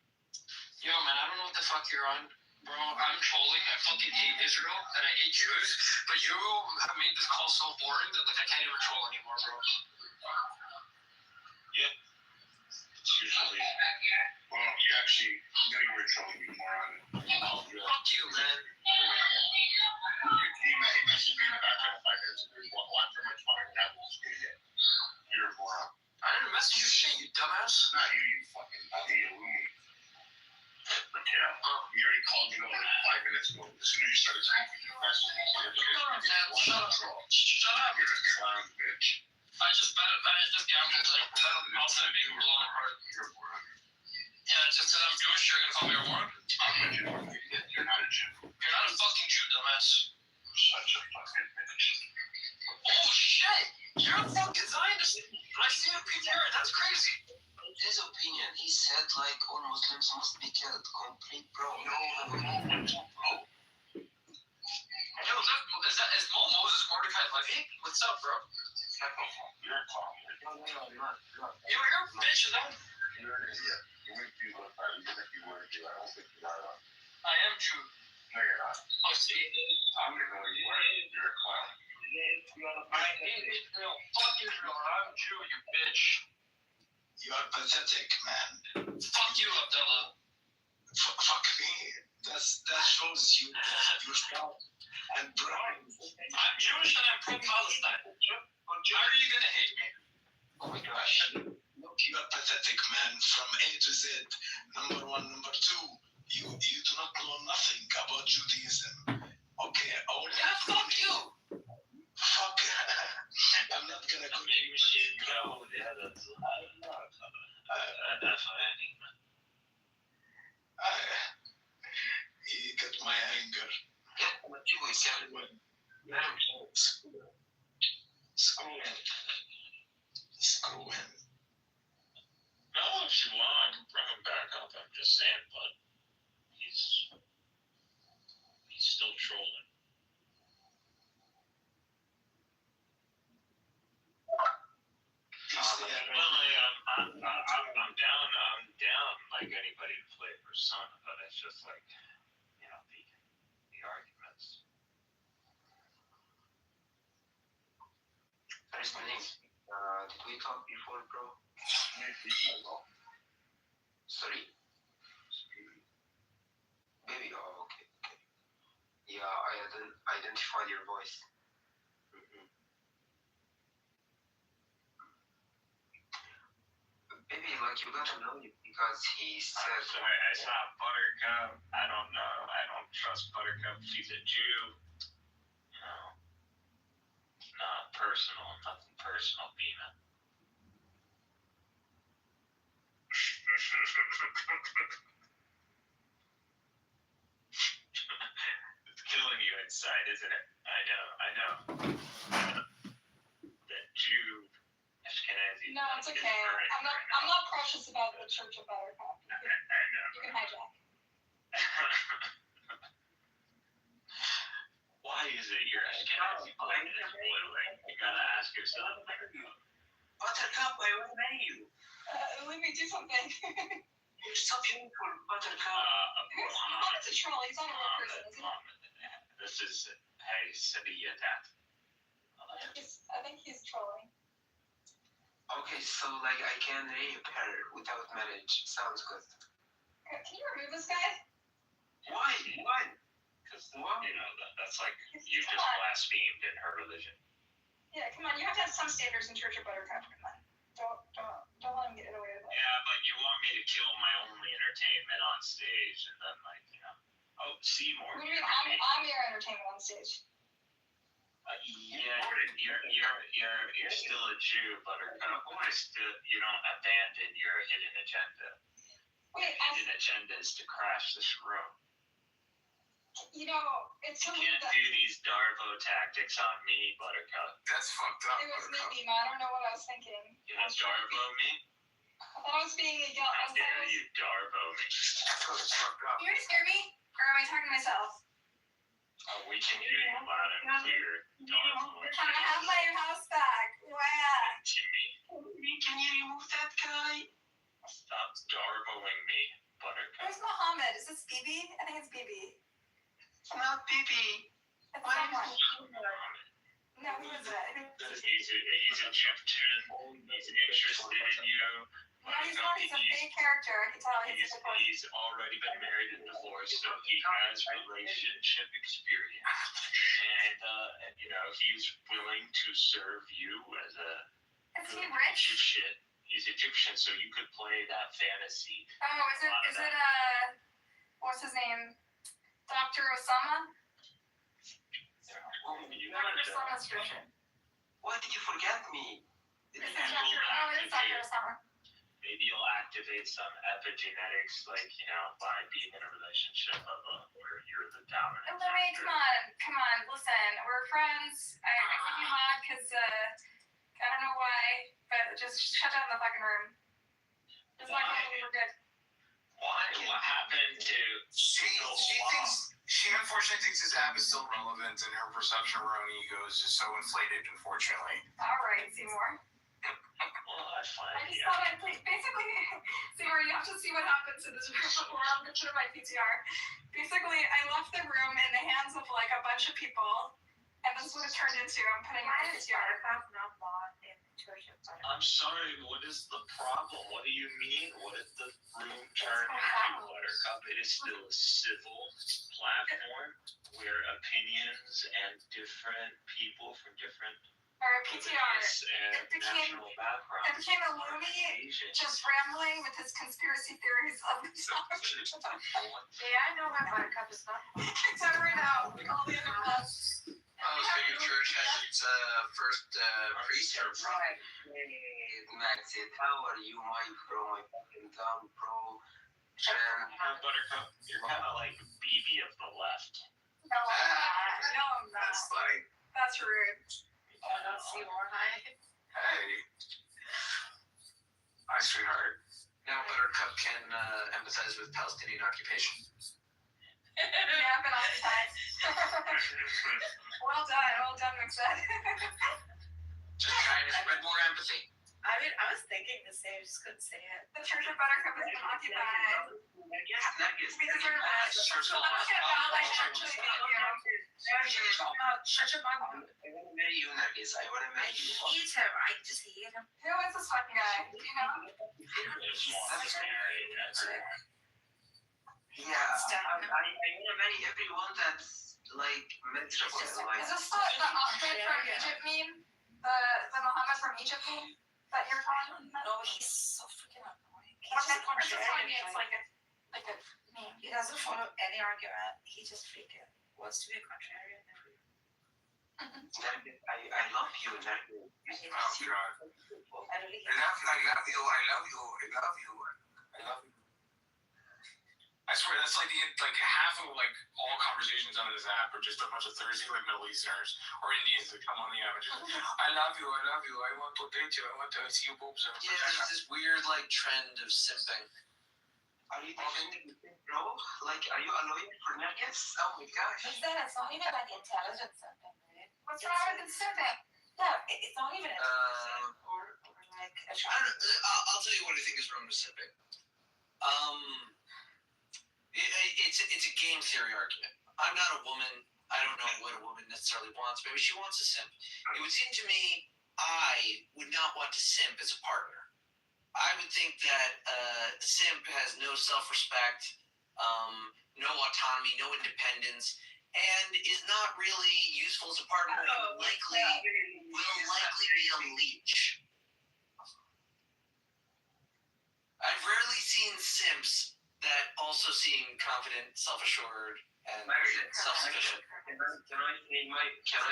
Yo, man, I don't know what the fuck you're on. Bro, I'm trolling. I fucking hate Israel and I hate Jews. But you have made this call so boring that like I can't even troll anymore, bro. Yeah. It's usually. Well, you actually knew you were trolling me, moron. Fuck you, man. He messaged me in the back channel 5 minutes ago. Why for much fun and have this video? You're a moron. I didn't message you shit, you dumbass. Not you, you fucking idiot. But yeah, we already called you over 5 minutes ago. As soon as you started speaking, you messaged me. Shut up. You're a clown, bitch. I just gambled like outside being a blown apart. You're a moron. Yeah, just because I'm Jewish, you're gonna call me a moron? I'm a Jew. You're not a Jew. You're not a fucking Jew, dumbass. Such a fucking bitch. Oh shit! You're a fucking Zionist. I see a PTR, that's crazy. His opinion, he said like all Muslims must be killed. Complete bro. No. Yo, is Mo Moses Mordecai Levy? What's up, bro? You're a clown. You're a bitch, and you're an idiot. You make me look bad. You make me want to do. I don't think you are. I am Jew. No, you're not. Oh, see? I'm gonna know you are. You're a clown. I hate Israel. Fuck Israel. I'm Jew, you bitch. You are pathetic, man. Fuck you, Abdullah. Fuck me. That shows you you're proud and brown. I'm Jewish and I'm pro-Palestine. How are you gonna hate me? Oh my gosh. Look, you are pathetic, man. From A to Z. Number one, number two. You do not know nothing about Judaism. Okay. Yeah, fuck you. Fuck. I'm not gonna go to you. He got my anger. What you would say? Screw him. No, if you want, I can bring him back up. I'm just saying, but he's still trolling. I'm down like anybody to play Persona, but it's just like, the arguments. First name. Did we talk before, bro? Sorry? Baby, oh, okay. Yeah, I identified your voice. Baby, like you got to know you because he said. I'm sorry, I saw Buttercup. I don't know. I don't trust Buttercup. She's a Jew. Not personal. Nothing personal, Bina. It's killing you inside, isn't it? I know. That Jew, Ashkenazi. No, it's okay. I'm not precious about the Church of Buttercup. I know. You can hijack. Why is it you're Ashkenazi? You gotta ask yourself. Buttercup, I will marry you. Let me do something. You're so beautiful, Buttercup. Mohammed's a troll. He's not a real person, isn't he? This is Sabiyatat. I think he's trolling. Okay, so like I can rape her without marriage. Sounds good. Can you remove this guy? Why? Because that's like you just blasphemed in her religion. Yeah, come on. You have to have some standards in Church of Buttercup. Come on. Don't let him get it away with it. Yeah, but you want me to kill my only entertainment on stage, and then Oh, Seymour. What do you mean? I'm your entertainment on stage. Yeah, you're still a Jew, Buttercup. You don't abandon your hidden agenda. Wait, hidden agenda is to crash this room. You know, it's You something can't that do these Darvo tactics on me, Buttercup. That's fucked up. it was Buttercup. me, I don't know what I was thinking. You know Darvo me? I thought I was being a yell. How dare you Darvo me? That's fucked up. You just hear me? Or am I talking to myself? Oh, we can hear you loud and clear. Darvo. Can I have my house back? Wow. Timmy, Can you remove that guy? stop Darvoing me, Buttercup. Where's Mohammed? Is this BB? I think it's BB. It's not Bibi. It's Why someone. is No, who is it? He's Egyptian. He's interested in you. No, he's not. He's a fake character. I can tell. He's already been married and divorced, so he has relationship experience. And he's willing to serve you as a Is he good rich? piece of shit. He's Egyptian, so you could play that fantasy. Oh, is it what's his name? Dr. Osama? You Dr. could, Osama's version. Why did you forget me? Is it Dr. Oh, it is Dr. Osama. maybe you'll activate some epigenetics, by being in a relationship where you're the dominant. Louis, come on, listen, we're friends. I think you mad because I don't know why, but just shut down the fucking room. Just like we were good. Why? What happened to? She unfortunately thinks this app is still relevant, and her perception of her own ego is just so inflated, unfortunately. All right, Seymour. Well, that's fine. I just thought I'd basically, Seymour, you have to see what happens in this room before I'm going to my PTR. Basically, I left the room in the hands of like a bunch of people, and this is what it turned into. I'm putting my PTR. I'm sorry, what is the problem? What do you mean? What did the room turn into, Buttercup? It is still a civil platform where opinions and different people from different Or PTR. and It became national backgrounds. It became a loony just rambling with his conspiracy theories of himself. Yeah, I know my Buttercup is not. Except right now, all the other clubs. Speaking of church has its first priest. Maxi, how are you, my bro, my fucking dumb bro? Buttercup, you're kind of like BB of the left. No, I'm not. That's like, That's rude. Seymour, hi. hey. Hi, sweetheart. Now Buttercup can empathize with Palestinian occupation. Yeah, I've been on the side. Well done, Mixed. Just trying to spread more empathy. I was thinking the same, just couldn't say it. The Church of Buttercup has been occupied. Nuggets. We deserve that. So let's get Val actually in here. Shut your mouth. I want to marry you, Nuggets. I want to I marry you. hate him. I just hate him. Who is this fucking guy? Do you know? Yeah, I want to marry everyone that's like miserable. Is this the Ahmed from Egypt meme? The Muhammad from Egypt meme that you're talking about? No, he's so freaking annoying. It's like a meme. He doesn't follow any argument. He just freaking wants to be a contrarian. Nuggets, I love you, Nuggets. Oh, God. I really I love you. I swear, that's like half of all conversations on this app are just a bunch of thirsty Middle Easterners or Indians that come on the app and just, I love you, I want to date you, I want to see your boobs. Yeah, there's this weird trend of simping. Are you defending me, bro? Like, are you a lawyer for Nuggets? Oh my gosh. It's that it's not even like intelligent something, right? What's wrong with the civic? Yeah, it's not even intelligent or like a I don't know. I'll tell you what I think is wrong with simping. It's a game theory argument. I'm not a woman. I don't know what a woman necessarily wants. Maybe she wants a simp. It would seem to me I would not want to simp as a partner. I would think that a simp has no self-respect, no autonomy, no independence, and is not really useful as a partner and will likely be a leech. I've rarely seen simps that also seem confident, self-assured, and self-sufficient. Can I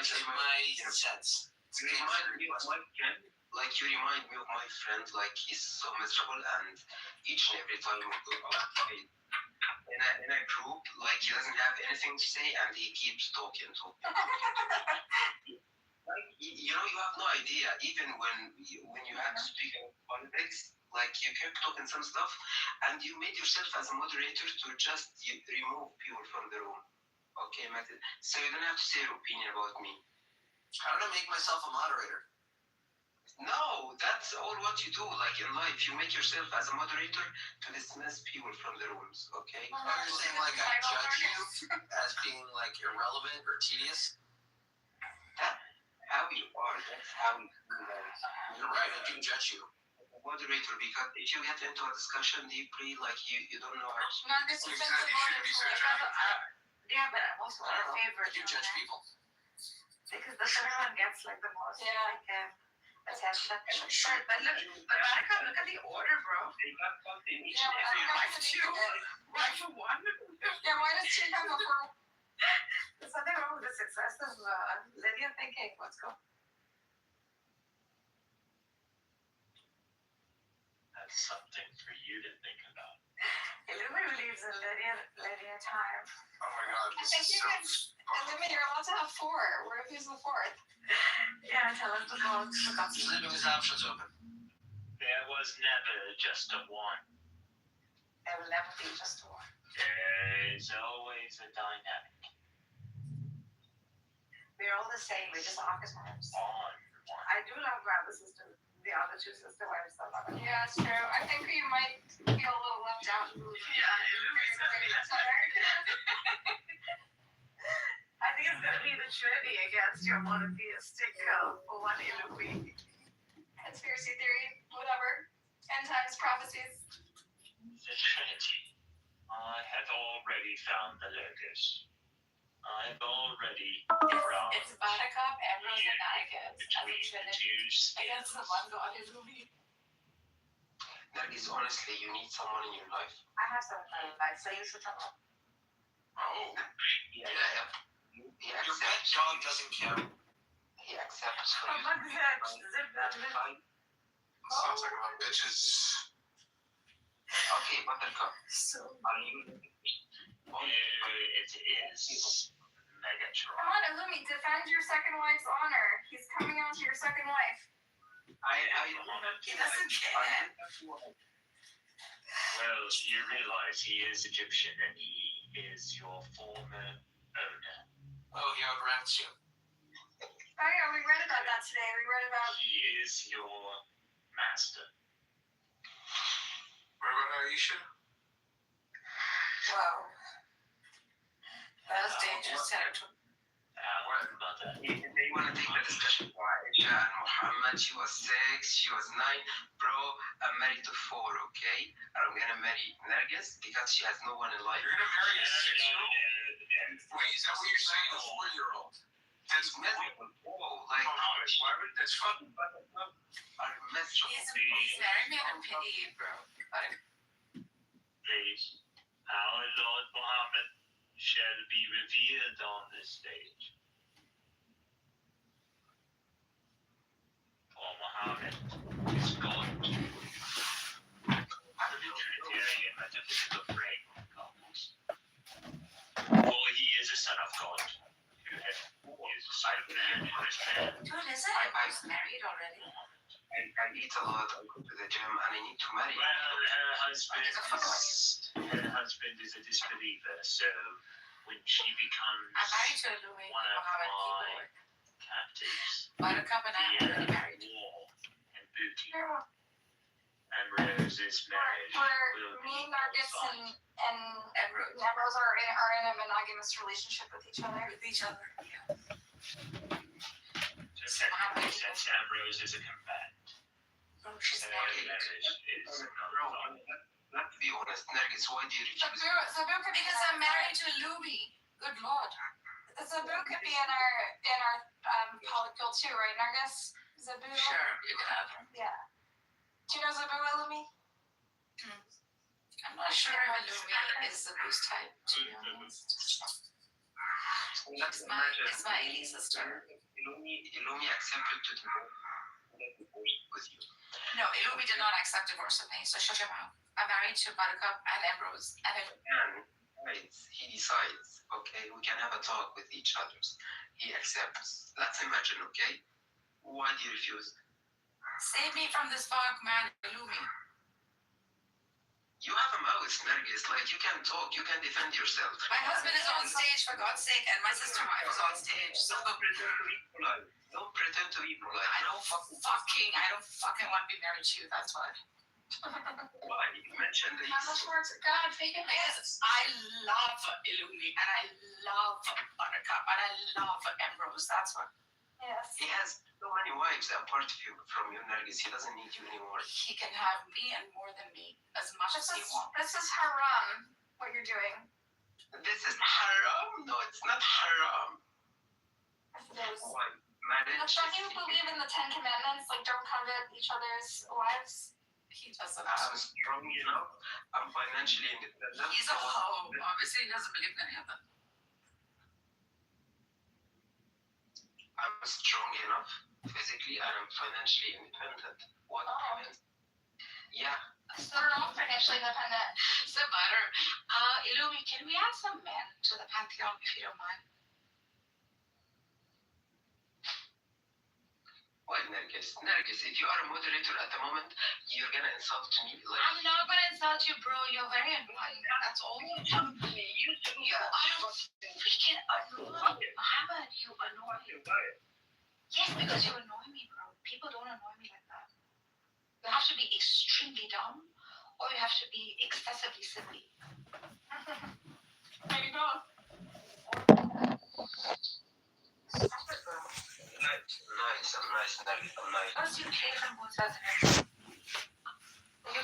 say my sense? You remind me of my friend. Like you remind me of my friend. Like he's so miserable, and each and every time we go out in a group, like he doesn't have anything to say, and he keeps talking. Like you know, you have no idea. Even when you have to speak about politics, like you kept talking some stuff, and you made yourself as a moderator to just remove people from the room. Okay, Matthew. So you don't have to say your opinion about me. How did I make myself a moderator? No, that's all what you do. Like in life, you make yourself as a moderator to dismiss people from the rooms. Okay. Oh, you're saying like I judge you as being like irrelevant or tedious? That's how you are. That's how you do that. You're right. I do judge you. Moderator, because if you get into a discussion deeply, like you don't know how to. No, this is Yeah, but I'm also a favorite. You judge people. Because the third one gets like the most like attention. Sure. But look at the order, bro. They got something each Yeah, and every I have two. Why for one? Yeah, why does two come before? There's something wrong with the success of Lydia thinking. Let's go. That's something for you to think about. Illumi believes in Lydia time. Oh my god, I this think is you so. guys, Olivia, you're allowed to have four. Who's the fourth? Yeah, tell us the code. He's leaving his options open. There was never just a one. There will never be just one. There's always a dynamic. We're all the same. We're just archetypes. On one. I do love the sister. The other two sister wives. I love it. Yeah, it's true. I think you might feel a little left out. Yeah, Illumi's gonna be I think it's gonna be the Trinity against your monotheistic one Illumi. Conspiracy theory, whatever. End times prophecies. The Trinity. I have already found the locus. I've already found It's Buttercup, Ambrose, and Icus as a between the Trinity two against the one God Illumi. That is honestly, you need someone in your life. I have some life, so you should talk. Oh, Yeah. He Your pet accepts. dog doesn't count. He accepts for Oh you. my God, zip that lip. sounds like about bitches. Okay, Buttercup. So Are you? It is Megatron. Come on, Illumi, defend your second wife's honor. He's coming on to your second wife. I don't have he doesn't care. Well, you realize he is Egyptian and he is your former owner. Oh, he outrants you. Oh yeah, we read about that today. We read about He is your master. What about Aisha? Wow. That was dangerous territory. Our mother. They want to take the discussion for Aisha and Muhammad. She was 6, she was 9. Bro, I'm married to 4, okay? And I'm gonna marry Nergis because she has no one in life. You're gonna marry a 6-year-old? Wait, is that what you're saying? A 4-year-old? That's Miserable. Whoa, like, why would that's fucking Buttercup are miserable. He's very man of pity, bro. Please, our Lord Muhammad shall be revered on this stage. For Muhammad is God. The Trinitarian metaphysical framework comes. For he is a son of God, who is a son of man who is man. Dude, is it? I was married already. I eat a lot, I go to the gym, and I need to marry. Well, her husband is a disbeliever, so when she becomes I'm married to Illumi. one of Muhammad my keyboard. captives, Buttercup and I are already married. war and booty, yeah, and Rose's marriage where will me, be Nargis, fine. and Nemrose are in a monogamous relationship with each other. With each other. So technically, since Ambrose is a combatant, Oh, she's their married. marriage is Bro, not fine. let's be honest, Nergis, why do you refuse? Zabu could be Because I'm married to Illumi. Good lord. Zabu could be in our polycule too, right, Nargis? Zabu. Sure, you can have her. Yeah. Do you know Zabu, Illumi? I'm not sure Illumi is the boost type, to be honest. Let's imagine It's my AD sister. Illumi accepted to divorce with you. No, Illumi did not accept divorce with me, so shut your mouth. I'm married to Buttercup and Ambrose, and He decides, okay, we can have a talk with each other. He accepts. Let's imagine, okay? Why do you refuse? save me from this fuck, man, Illumi. You have a mouth, Nergis. Like, you can talk, you can defend yourself. My husband is on stage, for God's sake, and my sister wife is on stage, so Don't pretend to be polite. Don't pretend to be polite. I don't fucking want to be married to you, that's why. Why? You mentioned that How much work? God, fake it. Because I love Illumi, and I love Buttercup, and I love Ambrose, that's why. Yes. he has so many wives apart from you, Nergis. He doesn't need you anymore. He can have me and more than me, as much as he wants. This is haram, what you're doing. This is haram? No, it's not haram. Yes, it is. Why? Marriage. Don't you believe in the 10 Commandments? Like, don't covet each other's wives? He doesn't. I'm strong enough. I'm financially independent. He's a hoe. Obviously, he doesn't believe in any of them. I'm strong enough physically and I'm financially independent. What happens? Yeah. So we're all financially independent. So butter. Illumi, can we add some men to the pantheon if you don't mind? Well, Nergis, if you are a moderator at the moment, you're gonna insult me. Like, I'm not gonna insult you, bro. You're very annoying. That's all. You are freaking annoying. Muhammad, you annoy me. Yes, because you annoy me, bro. People don't annoy me like that. You have to be extremely dumb, or you have to be excessively silly. There you go. nice, I'm nice, Nergis, I'm nice. Was you pay from both sides of your